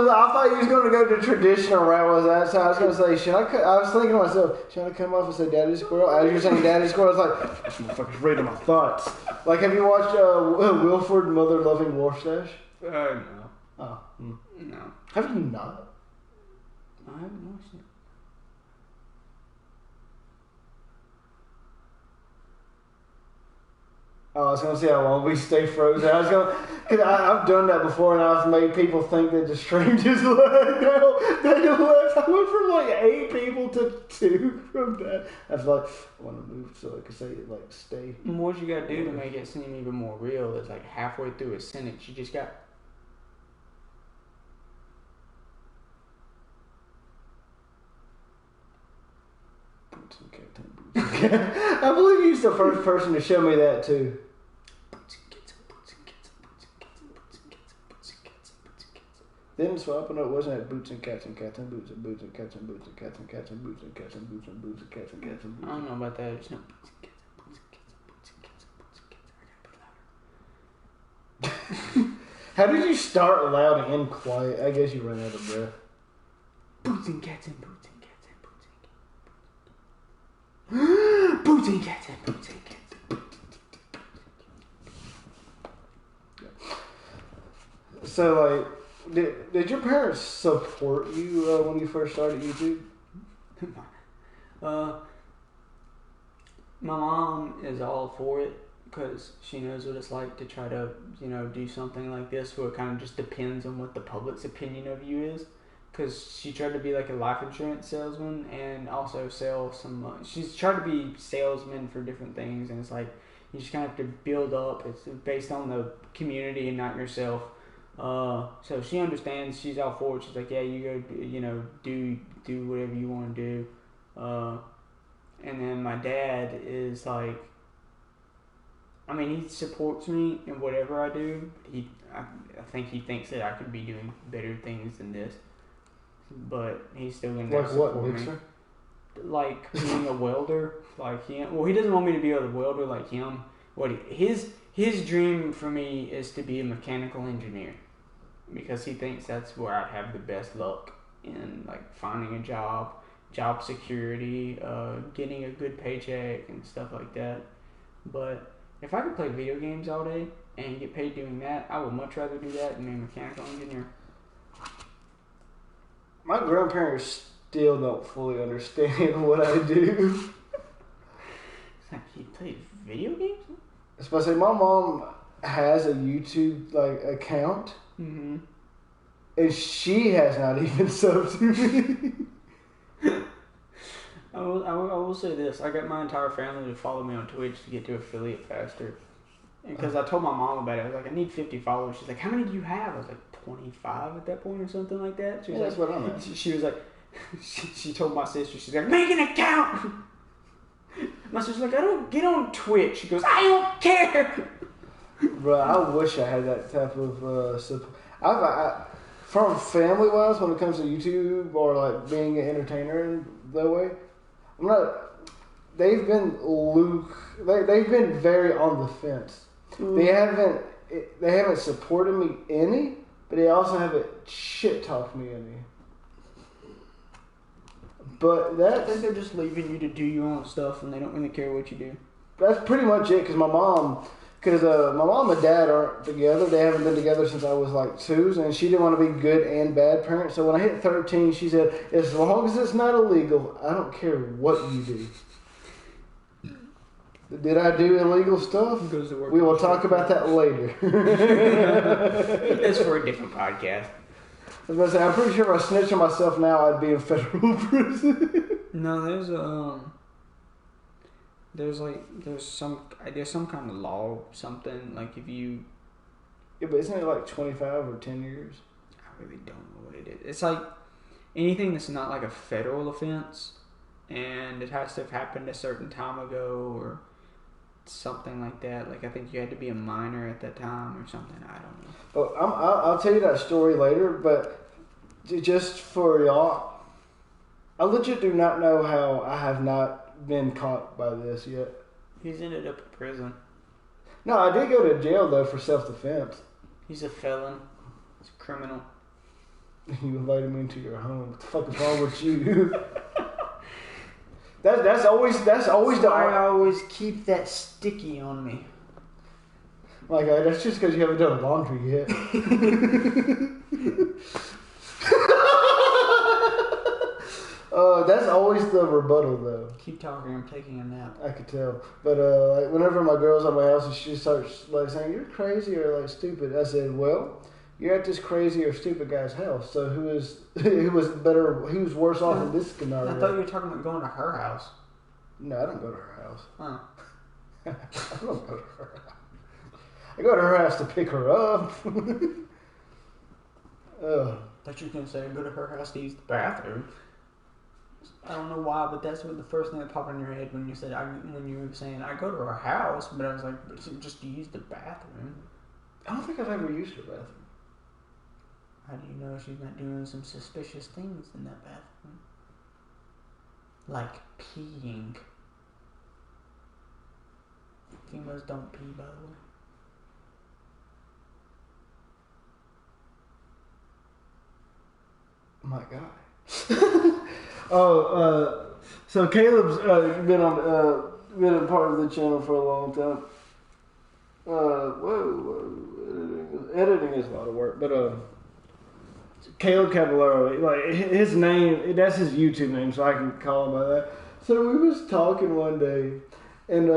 I thought you was going to go the traditional route. Was that? So I was going to say, I was thinking to myself, should I come off and say daddy squirrel? As you're saying daddy squirrel, I was like, this motherfucker's reading my thoughts. Like, have you watched Wilford Mother Loving Warstash? No. Oh. No. Have you not? I haven't watched it. Oh, I was gonna see how long we stay frozen. Cause I've done that before, and I've made people think that the stream just left. They left. I went from like 8 people to 2 from that. I was like, I want to move so I can say like stay. And what you gotta do to make it seem even more real is like halfway through a sentence, you just got. I believe you're the first person to show me that too. Then swapping up wasn't it boots and cats and cats and boots and boots and cats and boots and cats and cats and boots and cats and boots and boots and cats and cats and boots. I don't know about that. It's not boots and cats and boots and cats and boots and cats and boots and cats. I gotta be louder. How did you start loud and end quiet? I guess you ran out of breath. Boots and cats and boots and cats and boots and cats. Boots and cats and boots and cats. So like. Did your parents support you when you first started YouTube? My mom is all for it because she knows what it's like to try to, do something like this where it kind of just depends on what the public's opinion of you is. Because she tried to be like a life insurance salesman and also sell some. She's tried to be salesman for different things, and it's like you just kind of have to build up. It's based on the community and not yourself. So she understands. She's all for it. She's like, yeah, you go, do whatever you want to do. And then my dad is like, I mean, he supports me in whatever I do. I think he thinks that I could be doing better things than this, but he's still gonna support me. Like being a welder, like him. Well, he doesn't want me to be a welder like him. His dream for me is to be a mechanical engineer. Because he thinks that's where I'd have the best luck in like finding a job security, getting a good paycheck and stuff like that. But if I could play video games all day and get paid doing that, I would much rather do that than be a mechanical engineer. My grandparents still don't fully understand what I do. It's like, you play video games? Especially my mom has a YouTube account. Mm-hmm. And she has not even subbed to me. I will say this. I got my entire family to follow me on Twitch to get to affiliate faster. Because I told my mom about it. I was like, I need 50 followers. She's like, how many do you have? I was like, 25 at that point or something like that. She was that's what I'm at. She was like, she told my sister, she's like, make an account! My sister's like, I don't get on Twitch. She goes, I don't care. Bro, I wish I had that type of support. From family wise, when it comes to YouTube or like being an entertainer in that way, I'm not. They've been they've been very on the fence. They haven't supported me any, but they also haven't shit talked me any. But I think they're just leaving you to do your own stuff, and they don't really care what you do. That's pretty much it. Because my mom and dad aren't together. They haven't been together since I was like 2, and she didn't want to be good and bad parent. So when I hit 13, she said, "As long as it's not illegal, I don't care what you do." Did I do illegal stuff? We will talk about that later. That's for a different podcast. I was about to say, I'm pretty sure if I snitched on myself now, I'd be in federal prison. No, there's some kind of law, something like if you. Yeah, but isn't it like 25 or 10 years? I really don't know what it is. It's like anything that's not like a federal offense, and it has to have happened a certain time ago or something like that. Like I think you had to be a minor at that time or something. I don't know. Well, I'll tell you that story later, but just for y'all, I legit do not know how I have not been caught by this yet. He's ended up in prison. No, I did go to jail though for self-defense. He's a felon. He's a criminal. You invited me into your home. What the fuck is wrong with you? That's always the. I always keep that sticky on me. My God, that's just because you haven't done laundry yet. That's always the rebuttal, though. Keep talking. I'm taking a nap. I could tell, but like whenever my girl's at my house and she starts like saying you're crazy or like stupid, I said, "Well, you're at this crazy or stupid guy's house. So who's worse off in this scenario?" I thought you were talking about going to her house. No, I don't go to her house. Huh. I don't go to her house. I go to her house to pick her up. Thought you were gonna say I go to her house to use the bathroom. I don't know why, but that's what the first thing that popped in your head when you said when you were saying I go to her house, but I was like, but just to use the bathroom. I don't think I've ever used her bathroom. How do you know she's not doing some suspicious things in that bathroom? Like peeing. Females don't pee, by the way. My God. So Caleb's been a part of the channel for a long time. Editing is a lot of work, but Caleb Caballero, like his name, that's his YouTube name, so I can call him by that. So we was talking one day, and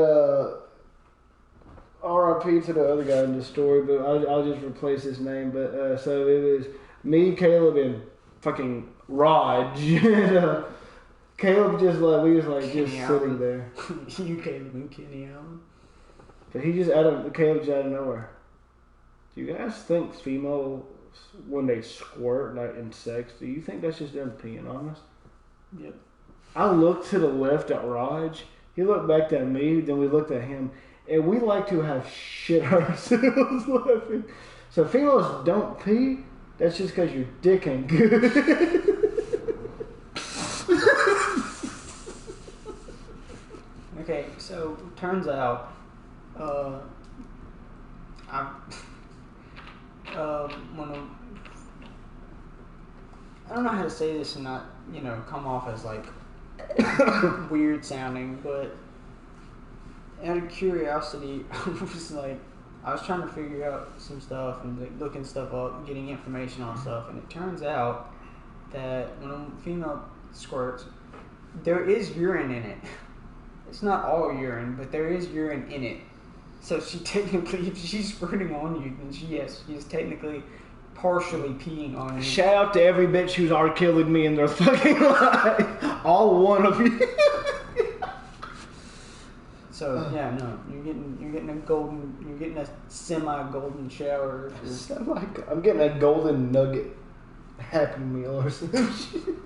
RIP to the other guy in the story, but I'll just replace his name. But so it was me, Caleb, and fucking Raj. And, Caleb just like we was like Kenny just Allen. Sitting there. You Caleb and Kenny Allen. But he just Caleb just out of nowhere. Do you guys think females when they squirt like in sex? Do you think that's just them peeing on us? Yep. I looked to the left at Raj. He looked back at me. Then we looked at him, and we like to have shit ourselves laughing. So females don't pee. That's just because your dick ain't good. Okay, so turns out, I don't know how to say this and not, come off as like weird sounding, but out of curiosity, I was trying to figure out some stuff and like, looking stuff up, getting information on stuff, and it turns out that when a female squirts, there is urine in it. It's not all urine, but there is urine in it. So she technically, if she's squirting on you, then she is technically partially peeing on you. Shout out to every bitch who's R-killing me in their fucking life. All one of you. So yeah, no, you're getting a semi-golden shower. I'm getting a golden nugget Happy Meal or some shit.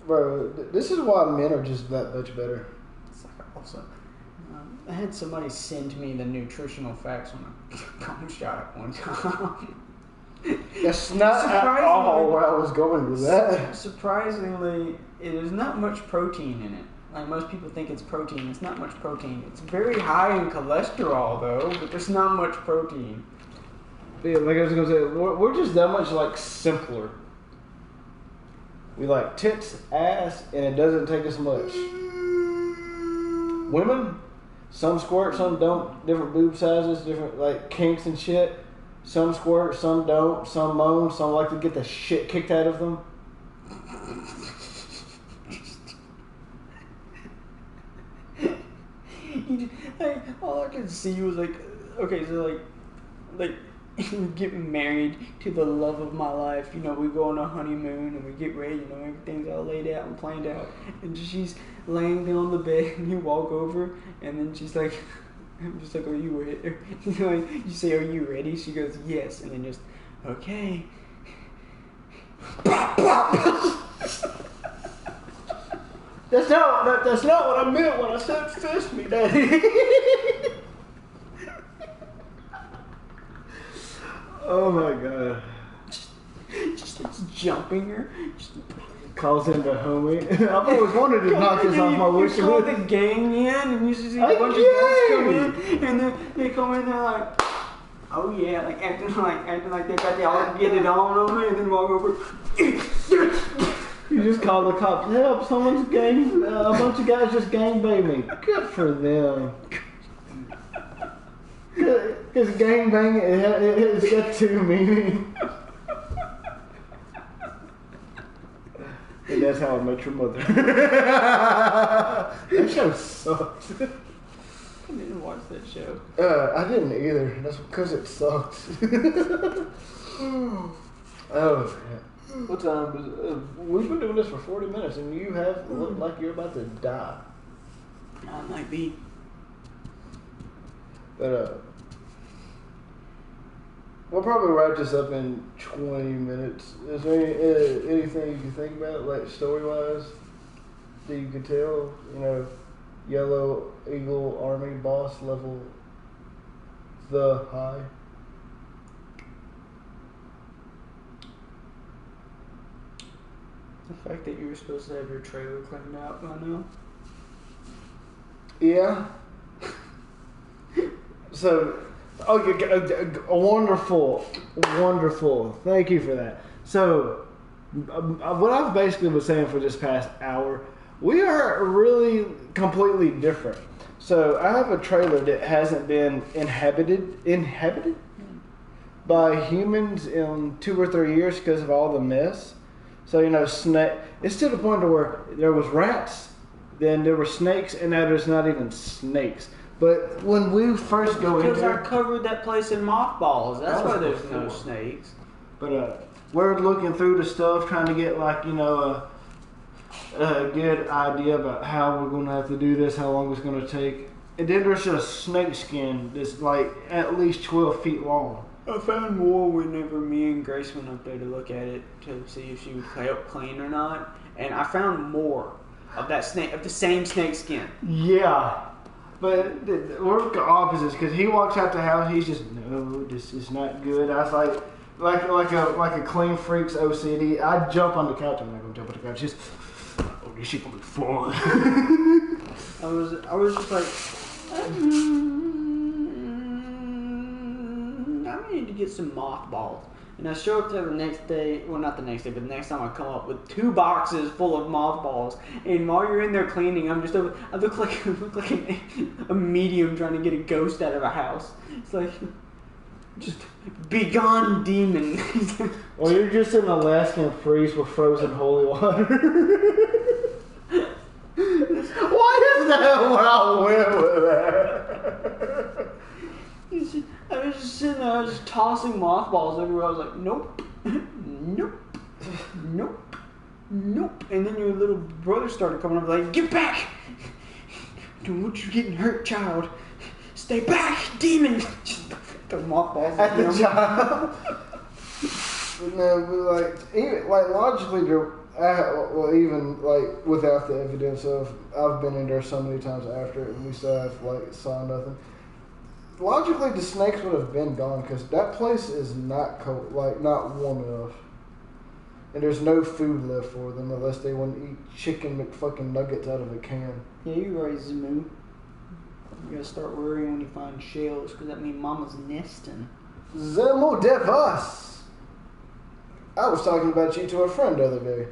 Bro, this is why men are just that much better. It's like also, I had somebody send me the nutritional facts on a cum shot at one time. That's not at all where I was going with that. Surprisingly, there's not much protein in it. Like most people think it's protein. It's not much protein. It's very high in cholesterol though, but there's not much protein. Yeah, like I was gonna say, we're just that much like simpler. We like tits, ass, and it doesn't take us much. Women, some squirt, some don't. Different boob sizes, different like kinks and shit. Some squirt, some don't. Some moan, some like to get the shit kicked out of them. All I could see was like, okay, so like getting married to the love of my life. You know, we go on a honeymoon and we get ready. You know, everything's all laid out and planned out. And she's laying down on the bed, and you walk over, and then she's like, I'm just like, are you ready? You say, are you ready? She goes, yes. And then just, okay. That's not what I meant when I said fist me, Daddy. Oh my god. Just starts jumping her. Calls him the homie. I've always wanted to knock this off my wish list. You call the gang in, and you see a bunch of guys come in, and then they come in, they're like, oh yeah, like acting like they got the all get it on me, and then walk over. You just call the cops. Help! Someone's gang. A bunch of guys just gangbang me. Good for them. Because gangbang it's got two meanings. And that's how I met your mother. That show sucks. I didn't watch that show. I didn't either. That's because it sucks. Oh, man. What time is it? We've been doing this for 40 minutes, and you have looked like you're about to die. I might be. But, we'll probably wrap this up in 20 minutes. Is there anything you can think about, like story-wise, that you could tell? You know, Yellow Eagle Army boss level, the high. The fact that you were supposed to have your trailer cleaned out by now. Yeah. So, wonderful. Thank you for that. So, what I've basically been saying for this past hour, we are really completely different. So, I have a trailer that hasn't been inhabited by humans in 2 or 3 years because of all the mess. So, you know, it's to the point where there was rats, then there were snakes, and now there's not even snakes. But when we first go in there... Because I covered that place in mothballs. That's why there's no snakes. But we're looking through the stuff, trying to get, like, you know, a good idea about how we're going to have to do this, how long it's going to take. And then there's just snake skin that's, like, at least 12 feet long. I found more whenever me and Grace went up there to look at it to see if she would help clean or not. And I found more of that snake, of the same snake skin. Yeah. But we're opposites, because he walks out the house, he's just, no, this is not good. I was like a clean freak's OCD. I jump on the couch. I'm not gonna jump on the couch. Just, oh, this shit gonna be fun. I was just like, I need to get some mothballs. And I show up there the next day, well not the next day, but the next time I come up with 2 boxes full of mothballs. And while you're in there cleaning, I look like a medium trying to get a ghost out of a house. It's like, just be gone, demon. Well, you're just in Alaskan freeze with frozen holy water. Why is that where I went with that? I was just sitting there, I was just tossing mothballs everywhere. I was like, nope, nope, nope, nope. And then your little brother started coming up like, get back! Don't want you getting hurt, child. Stay back, demon! Throw mothballs at the child. No, but like logically, Well, even like without the evidence of, I've been in there so many times after it, and we still have like saw nothing. Logically, the snakes would have been gone because that place is not cold, like not warm enough, and there's no food left for them unless they want to eat chicken McFucking nuggets out of a can. Yeah, you're right, Zamu. You gotta start worrying when you find shells because that means Mama's nesting. Zemo devas. I was talking about you to a friend the other day.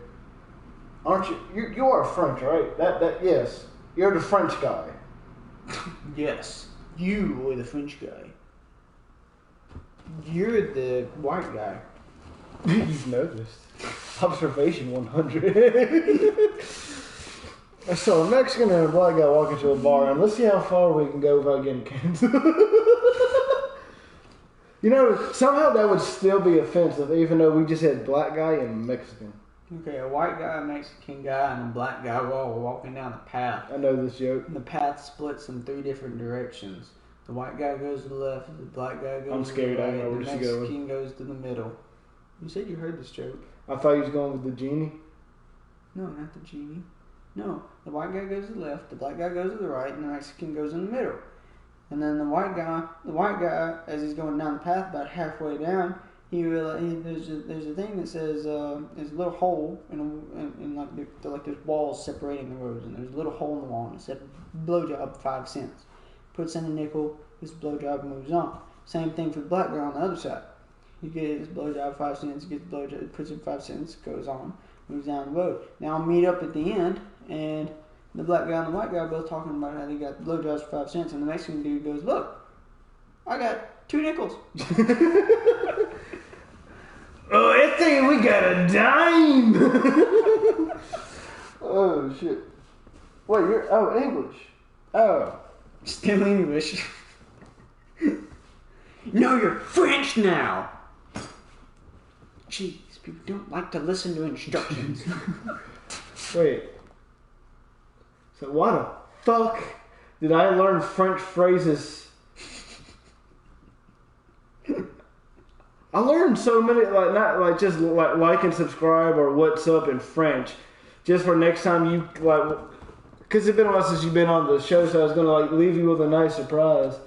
Aren't you? You are French, right? That yes. You're the French guy. Yes. You were the French guy. You're the white guy. You've noticed. Observation 100. So a Mexican and a black guy walk into a bar, and let's see how far we can go without getting canceled. You know, somehow that would still be offensive, even though we just had black guy and Mexican. Okay, a white guy, a Mexican guy, and a black guy were all walking down the path. I know this joke. And the path splits in 3 different directions. The white guy goes to the left, the black guy goes I'm scared, to the I right, don't know where the she's going. Mexican goes to the middle. You said you heard this joke. I thought you was going with the genie. No, not the genie. No, the white guy goes to the left, the black guy goes to the right, and the Mexican goes in the middle. And then the white guy, as he's going down the path, about halfway down, there's a thing that says there's a little hole in like there's walls separating the roads, and there's a little hole in the wall, and it said blowjob 5 cents. Puts in a nickel, his blowjob moves on. Same thing for the black guy on the other side. He gets his blowjob 5 cents, gets the blowjob, puts in 5 cents, goes on, moves down the road. Now I'll meet up at the end, and the black guy and the white guy are both talking about how they got blowjobs for 5 cents, and the Mexican dude goes, "Look, I got 2 nickels." Oh, I think we got a dime. Oh shit! Wait, you're English. Oh, Still English. No, you're French now. Jeez, people don't like to listen to instructions. wait. So why the fuck did I learn French phrases? I learned so many, like not like just like and subscribe or what's up in French, just for next time you like, because it's been a while since you've been on the show, so I was gonna like leave you with a nice surprise.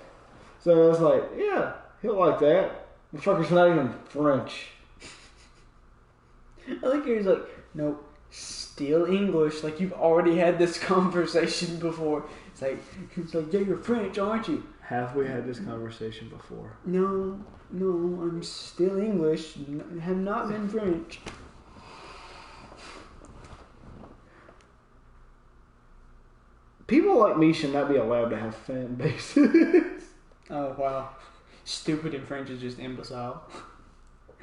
So I was like, yeah, he'll like that. The fucker's not even French. I think he was like, nope, still English. Like you've already had this conversation before. It's like, yeah, you're French, aren't you? Have we had this conversation before? No, I'm still English. Have not been French. People like me should not be allowed to have fan bases. Oh wow, stupid in French is just imbecile.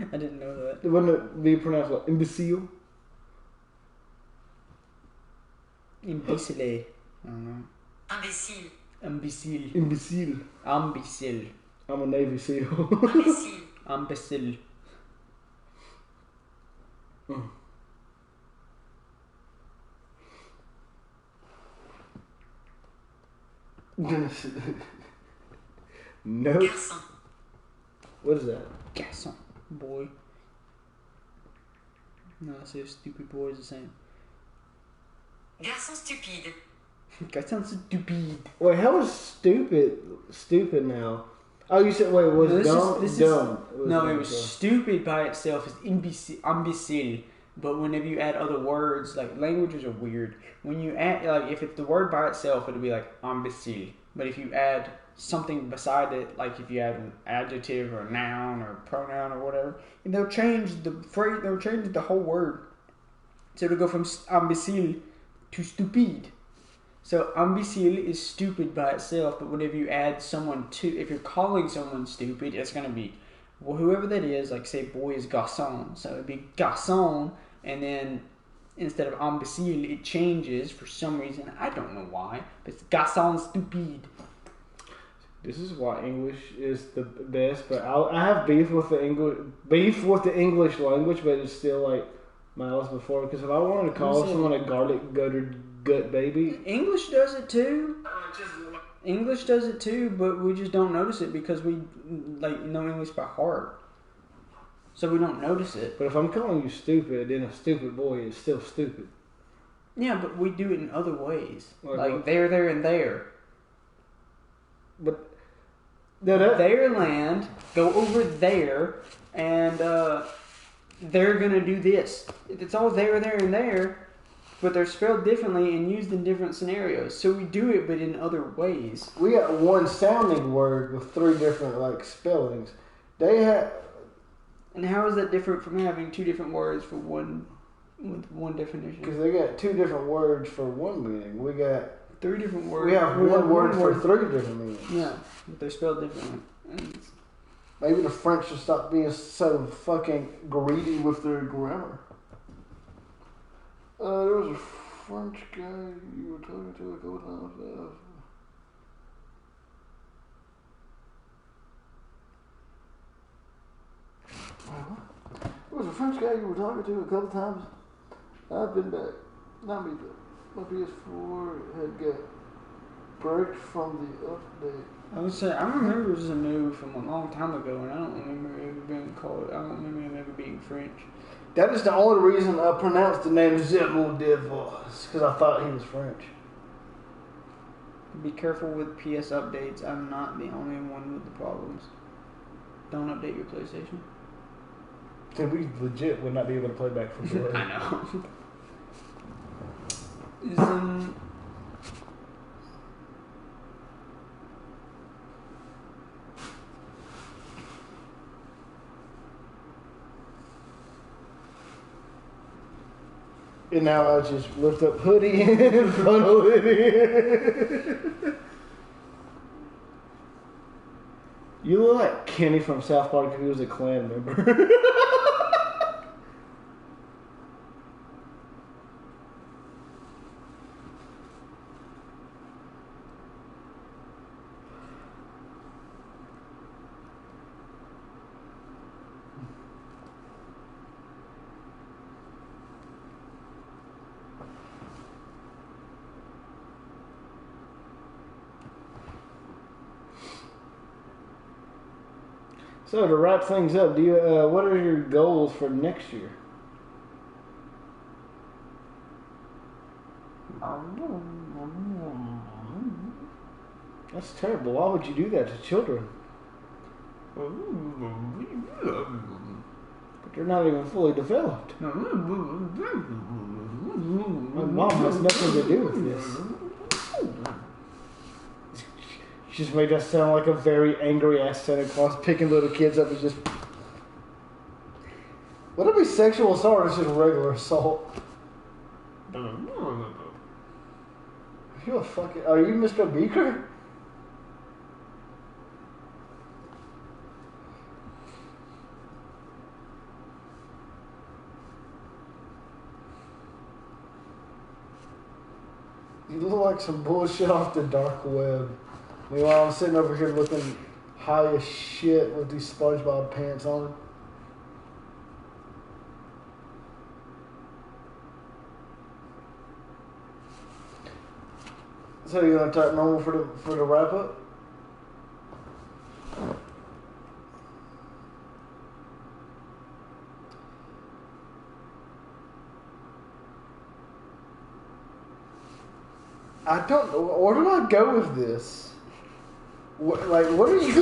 I didn't know that. Wouldn't it be pronounced like imbecile? Imbecile. I don't know. Imbécile. Imbecile. Imbecile. Imbecile. I'm a Navy SEAL. Imbécile. Imbecile. No. Garçon. What is that? Garçon. Boy. No, I say stupid boy is the same. Garçon stupide. Garçon stupide. Wait, how is stupid now? Oh, you said, wait, was No, dumb? Dumb. It was stupid by itself is imbecile. But whenever you add other words, like languages are weird. When you add, like, if it's the word by itself, it'll be like imbecile. But if you add something beside it, like if you add an adjective or a noun or a pronoun or whatever, and they'll change the phrase, they'll change the whole word. So it'll go from imbecile to stupide. So imbecile is stupid by itself, but whenever you add someone to, if you're calling someone stupid, it's going to be, well, whoever that is, like say boy is garçon, so it'd be garçon, and then instead of imbecile, it changes for some reason, I don't know why, but it's garçon stupide. This is why English is the best, but I have beef with the English language, but it's still like miles before, because if I wanted to call someone a garlic gut baby, English does it too. English does it too, but we just don't notice it because we like know English by heart. so we don't notice it. But if I'm calling you stupid, then a stupid boy is still stupid. Yeah, but we do it in other ways. Like Like there, and there. But Their land, go over there, and they're gonna do this. It's all there, and there, but they're spelled differently and used in different scenarios. So we do it, but in other ways. we got one sounding word with 3 different like spellings. They have. And how is that different from having 2 different words for one with one definition? Because they got 2 different words for one meaning. We got 3 different words. We have one word for 3 different meanings. Yeah, but they're spelled differently. And Maybe the French should stop being so fucking greedy with their grammar. There was a French guy you were talking to a couple times. There was a French guy you were talking to a couple times. I've been back. Not me, but my PS4 had got bricked from the update. I would say I remember it was a move from a long time ago, and I don't remember it ever being called. I don't remember him ever being French. That is the only reason I pronounced the name Zeblodivos, because I thought he was French. Be careful with PS updates. I'm not the only one with the problems. Don't update your PlayStation. Dude, we legit would not be able to play back from delay. I know. And now I just lift up hoodie and funnel it in. You look like Kenny from South Park if he was a Klan member. So to wrap things up, do you what are your goals for next year? That's terrible. Why would you do that to children? But they're not even fully developed. My mom has nothing to do with this. She just made that sound like a very angry ass Santa Claus picking little kids up and just. Would it be sexual assault or just regular assault? You a fucking. Are you Mr. Beaker? You look like some bullshit off the dark web. Meanwhile, I'm sitting over here looking high as shit with these SpongeBob pants on. So you gonna type normal for the wrap up? I don't know. Where do I go with this? What are you?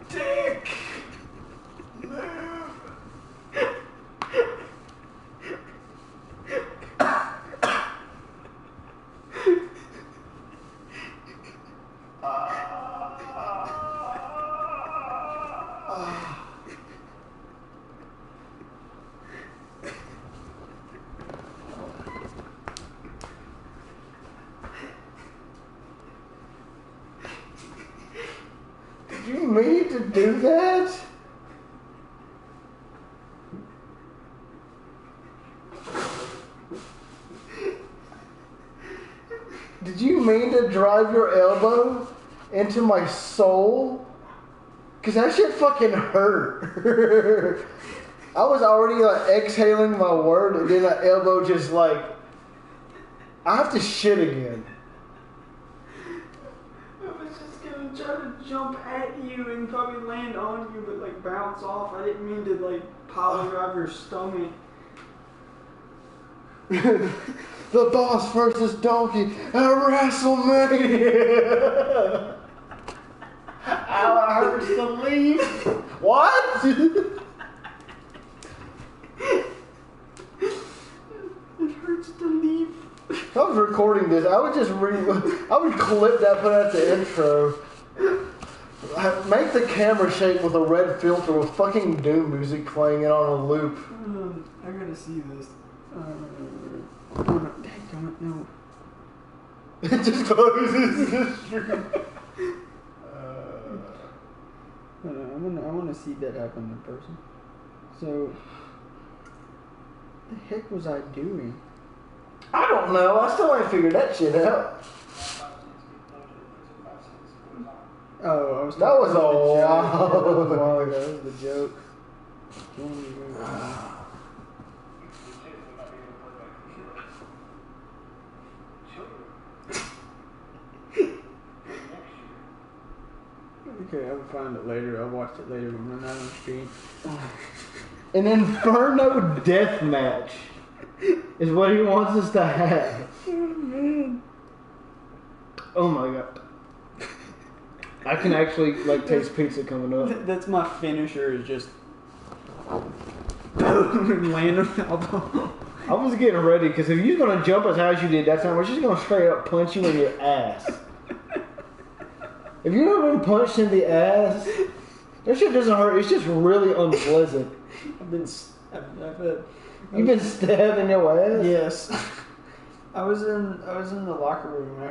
Dick. Did you mean to do that? Did you mean to drive your elbow into my soul? Cause that shit fucking hurt. I was already like exhaling my word, and then that elbow just like I have to shit again. I was just gonna try to jump at you and probably land on you, but like bounce off. I didn't mean to like pile drive your stomach. The boss versus donkey at WrestleMania. How it hurts to leave. What? It hurts to leave. If I was recording this, I would just I would clip that, put it at the intro. Make the camera shake with a red filter with fucking Doom music playing it on a loop. I gotta see this. Oh no, dadgummit, no. It just closes the stream. I want to see that happen in person. So, the heck was I doing? I don't know. I still ain't figured that shit out. Oh, I was. That was a while. That was the joke. Okay, I'll find it later. I'll watch it later when we're not on stream. An Inferno death match is what he wants us to have. Oh man. Oh my god. I can actually like taste pizza coming up. That's my finisher. Is just land on elbow. I was getting ready because if you're gonna jump as high as you did that time, we're just gonna straight up punch you in your ass. If you've ever been punched in the ass, that shit doesn't hurt. It's just really unpleasant. You've been stabbed in your ass? Yes. I was in the locker room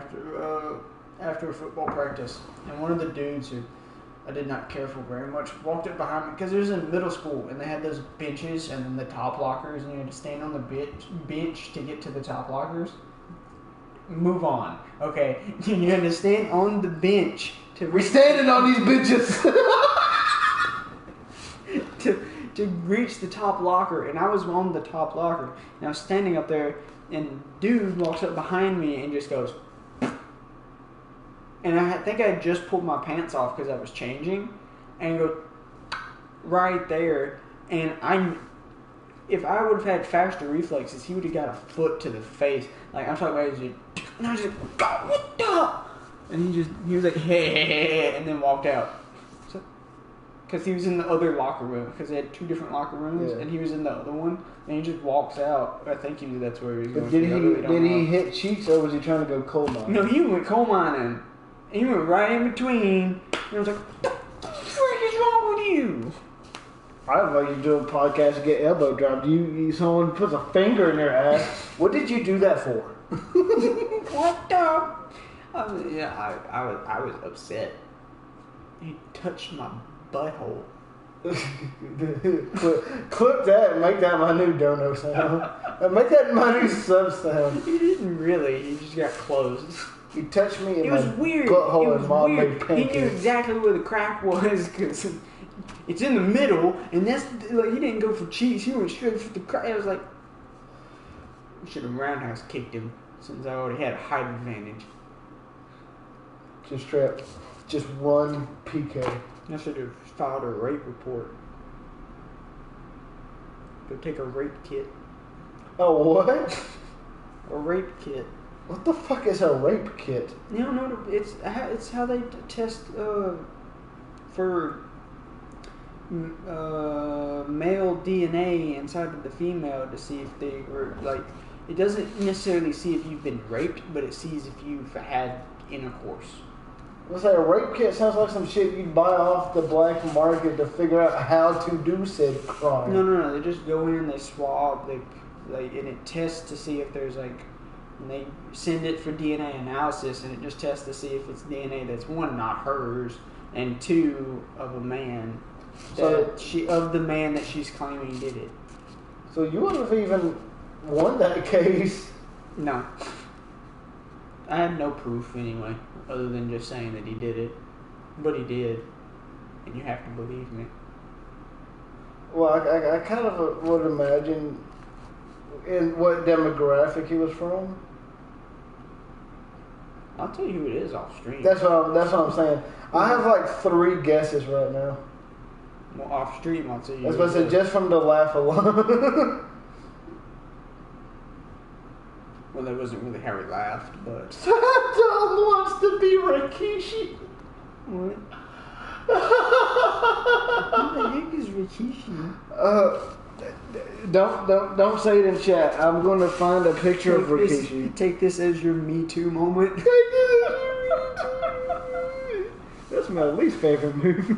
after football practice, and one of the dudes who I did not care for very much walked up behind me because it was in middle school, and they had those benches and then the top lockers, and you had to stand on the bench to get to the top lockers. Move on. Okay, you had to stand on the bench to. We're standing on these benches. to reach the top locker, and I was on the top locker, and I was standing up there, and dude walks up behind me and just goes, and I think I had just pulled my pants off because I was changing, and go right there, and if I would have had faster reflexes, he would have got a foot to the face. Like, I'm talking about, and I was just, God, what the? And he was like, hey, and then walked out. Because he was in the other locker room, because they had two different locker rooms, and he was in the other one, and he just walks out. I think that's where he was going. But did he hit cheeks, or was he trying to go coal mining? No, he went coal mining. He went right in between, and I was like, what the frick is wrong with you? I don't know, you do a podcast and get elbow dropped. Someone puts a finger in their ass. What did you do that for? What the? I was upset. He touched my butthole. Clip that and make that my new dono sound. Make that my new sub sound. He didn't really. He just got closed. He touched me in it my was weird. butthole It was and mom weird. made pancakes. He knew exactly where the crack was because it's in the middle, and that's like he didn't go for cheese. He went straight for the crack. I was like, I should have roundhouse kicked him since I already had a height advantage. Just run PK. I should have filed a rape report. Go take a rape kit. Oh, what? A rape kit. What the fuck is a rape kit? You don't know. It's how they test for male DNA inside of the female to see if they were like. It doesn't necessarily see if you've been raped, but it sees if you've had intercourse. What's that? A rape kit sounds like some shit you'd buy off the black market to figure out how to do said crime. No. They just go in, they swab, and it tests to see if there's like. And they send it for DNA analysis, and it just tests to see if it's DNA that's one, not hers, and two, of a man. Of the man that she's claiming did it. So you would have even won that case. No. I had no proof anyway, other than just saying that he did it. But he did. And you have to believe me. Well, I kind of would imagine in what demographic he was from. I'll tell you who it is off stream. That's what I'm saying. I have like 3 guesses right now. Well, off stream, I'll tell you. That's what I said, just from the laugh alone. Well, that wasn't really how he laughed, but. Tom wants to be Rikishi. What? Who the heck is Rikishi? Don't say it in chat. I'm going to find a picture of Rikishi. Take this as your Me Too moment. That's my least favorite move.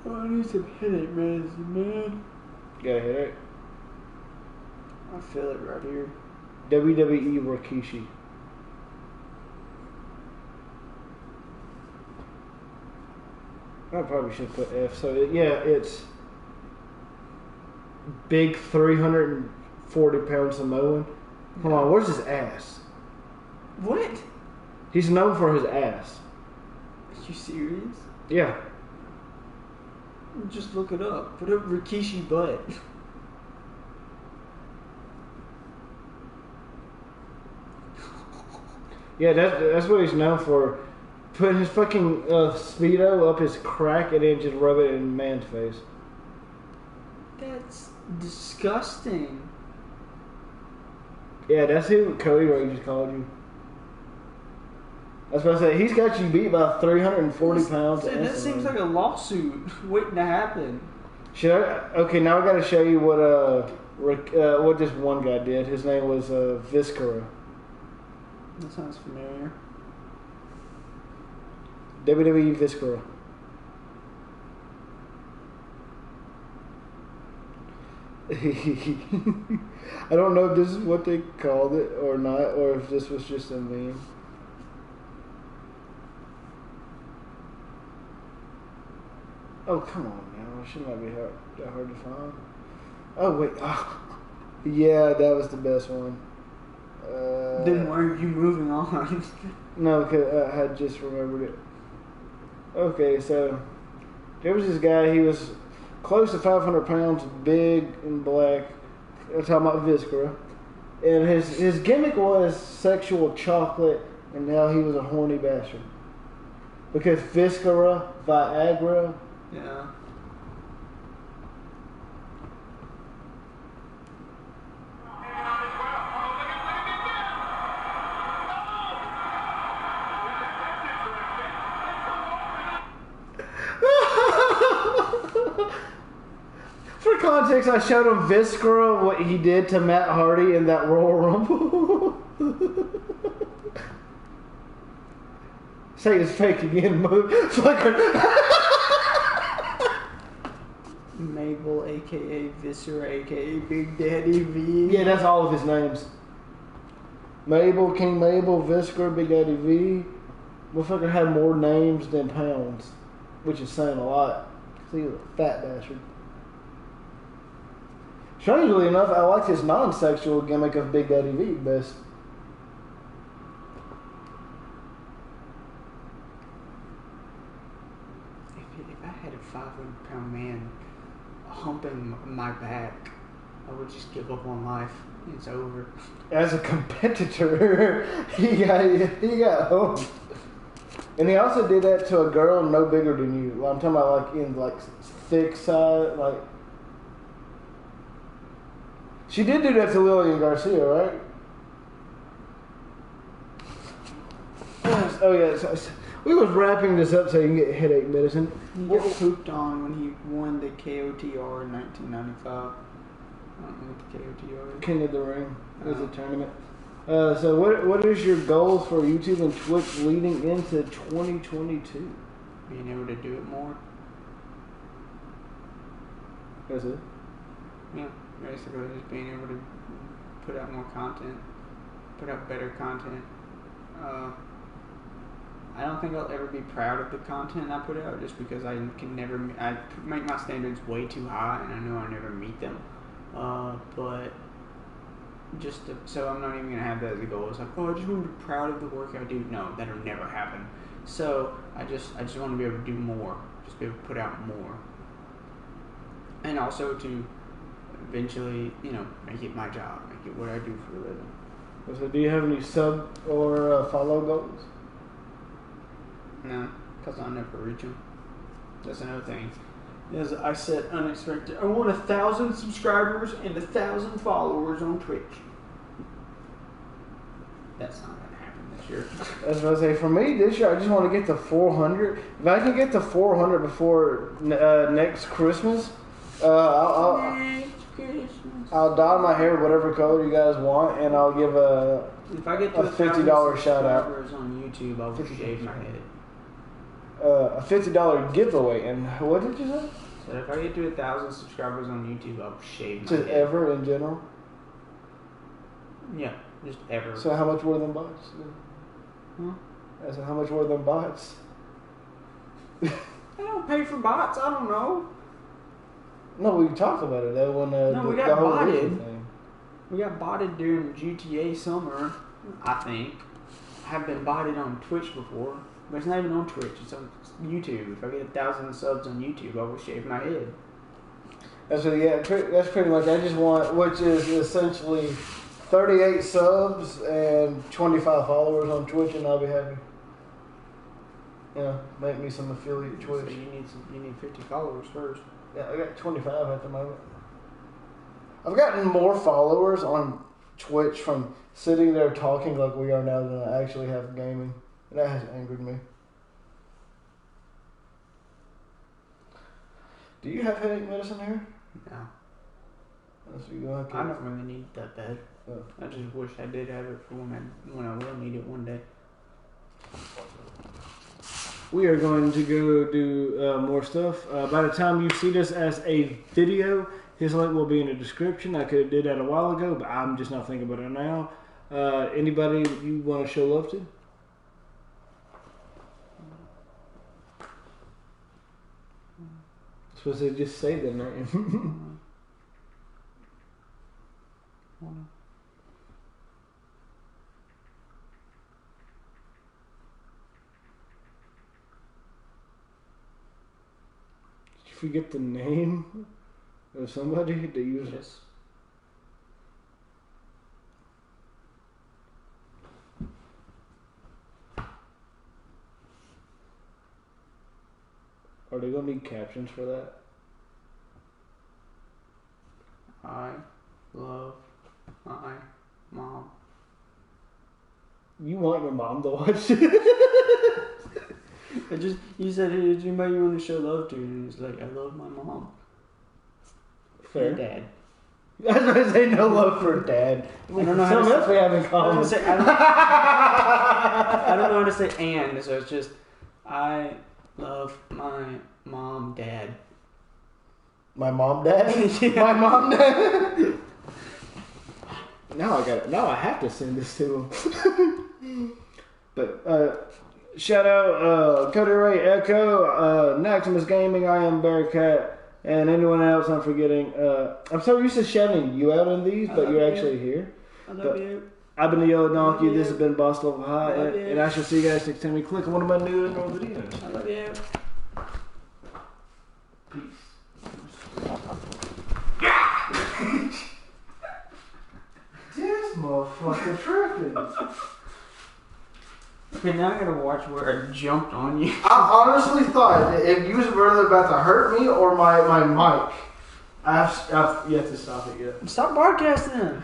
Oh, I need some headache medicine, man. Got a headache? I feel it right here. WWE Rikishi. I probably should put F. So, it's big 340-pound Samoan. Hold on, where's his ass? What? He's known for his ass. Are you serious? Yeah. Just look it up. Put up Rikishi butt. Yeah, that's what he's known for. Put his fucking Speedo up his crack and then just rub it in man's face. That's disgusting. Yeah, that's who Cody Rhodes just called you. That's what I said. He's got you beat by 340 pounds. That seems like a lawsuit waiting to happen. Should I? Okay, now I got to show you what this one guy did. His name was Viscera. That sounds familiar. WWE Viscera. I don't know if this is what they called it or not, or if this was just a meme. Oh, come on now. It should not be that hard to find. Oh, wait. Oh. Yeah, that was the best one. Then why are you moving on? No, because I had just remembered it. Okay, so there was this guy. He was close to 500 pounds, big and black. I'm talking about Viscera. And his gimmick was sexual chocolate, and now he was a horny bastard. Because Viscera, Viagra. Yeah. For context, I showed him Viscera, what he did to Matt Hardy in that Royal Rumble. Say it's fake again, motherfucker. Mabel, aka Viscera, aka Big Daddy V. Yeah, that's all of his names. Mabel, King Mabel, Viscera, Big Daddy V. Motherfucker had more names than pounds, which is saying a lot. He was a fat bastard. Strangely enough, I liked his non-sexual gimmick of Big Daddy V best. If I had a 500-pound man humping my back, I would just give up on life. It's over. As a competitor, he got home. And he also did that to a girl no bigger than you. Well, I'm talking about like in like thick side, like. She did do that to Lillian Garcia, right? Oh yeah, so we was wrapping this up so you can get headache medicine. He got pooped on when he won the KOTR in 1995. I don't know what the KOTR is. King of the Ring. It was a tournament. So what is your goals for YouTube and Twitch leading into 2022? Being able to do it more. That's it? Yeah, basically just being able to put out more content, put out better content. I don't think I'll ever be proud of the content I put out, just because I can never. I make my standards way too high, and I know I never meet them. But so I'm not even gonna have that as a goal. It's like, oh, I just want to be proud of the work I do. No, that'll never happen. So I just want to be able to do more, just be able to put out more. and also to eventually, make it my job, make it what I do for a living. So do you have any sub or follow goals? No, because I'll never reach them. That's another thing. Is I set unexpected. I want 1,000 subscribers and 1,000 followers on Twitch. That's not gonna happen this year. As I say, for me this year, I just want to get to 400. If I can get to 400 before next Christmas, I'll dye my hair whatever color you guys want, and I'll give if I get to a $50 shout out on YouTube, I will shave my head. A $50 giveaway. And what did you say? So if I get to 1,000 subscribers on YouTube, I'll shave my Just head. ever in general? Yeah, just ever. So how much were them bots? Huh? I said, how much were them bots? I don't pay for bots. I don't know. No, we talked about it. That one. We got the whole botted. Disney thing. We got botted during GTA summer, I think. I have been botted on Twitch before, but it's not even on Twitch. It's on YouTube. If I get 1,000 subs on YouTube, I will shave my head. That's pretty much. I just want, which is essentially 38 subs and 25 followers on Twitch, and I'll be happy. Yeah, make me some affiliate Twitch. So you need 50 followers first. Yeah, I got 25 at the moment. I've gotten more followers on Twitch from sitting there talking like we are now than I actually have gaming. And that has angered me. Do you have headache medicine here? No. So you have to... I don't really need that bad. Oh. I just wish I did have it for when I will need it one day. We are going to go do more stuff. By the time you see this as a video, his link will be in the description. I could have did that a while ago, but I'm just not thinking about it now. Anybody you want to show love to? Supposed to just say the name. Did you forget the name of somebody that you Yes. Are they gonna need captions for that? I love my mom. You want your mom to watch it? You said, hey, is anybody you want to show love to? And it's like, I love my mom. Fair. And dad. I was going to say no love for dad. I don't know how to Something else we have in I common. don't know how to say and, so it's just, I love my mom, dad. My mom, dad? Yeah. My mom, dad? Now I got it. Now I have to send this to him. But shout out Cody Ray Echo, Maximus Gaming, I am Bearcat, and anyone else I'm forgetting. I'm so used to shouting you out in these, but you're actually here. I love you. I've been the YO.Lo Donkey. This has been Bosslevelhigh, I love you. and I shall see you guys next time we click on one of my new and old videos. I love you. Peace. This motherfucker tripping. Okay, now I gotta watch where I jumped on you. I honestly thought that if you was really about to hurt me or my mic, I've yet to stop it yet. Stop broadcasting.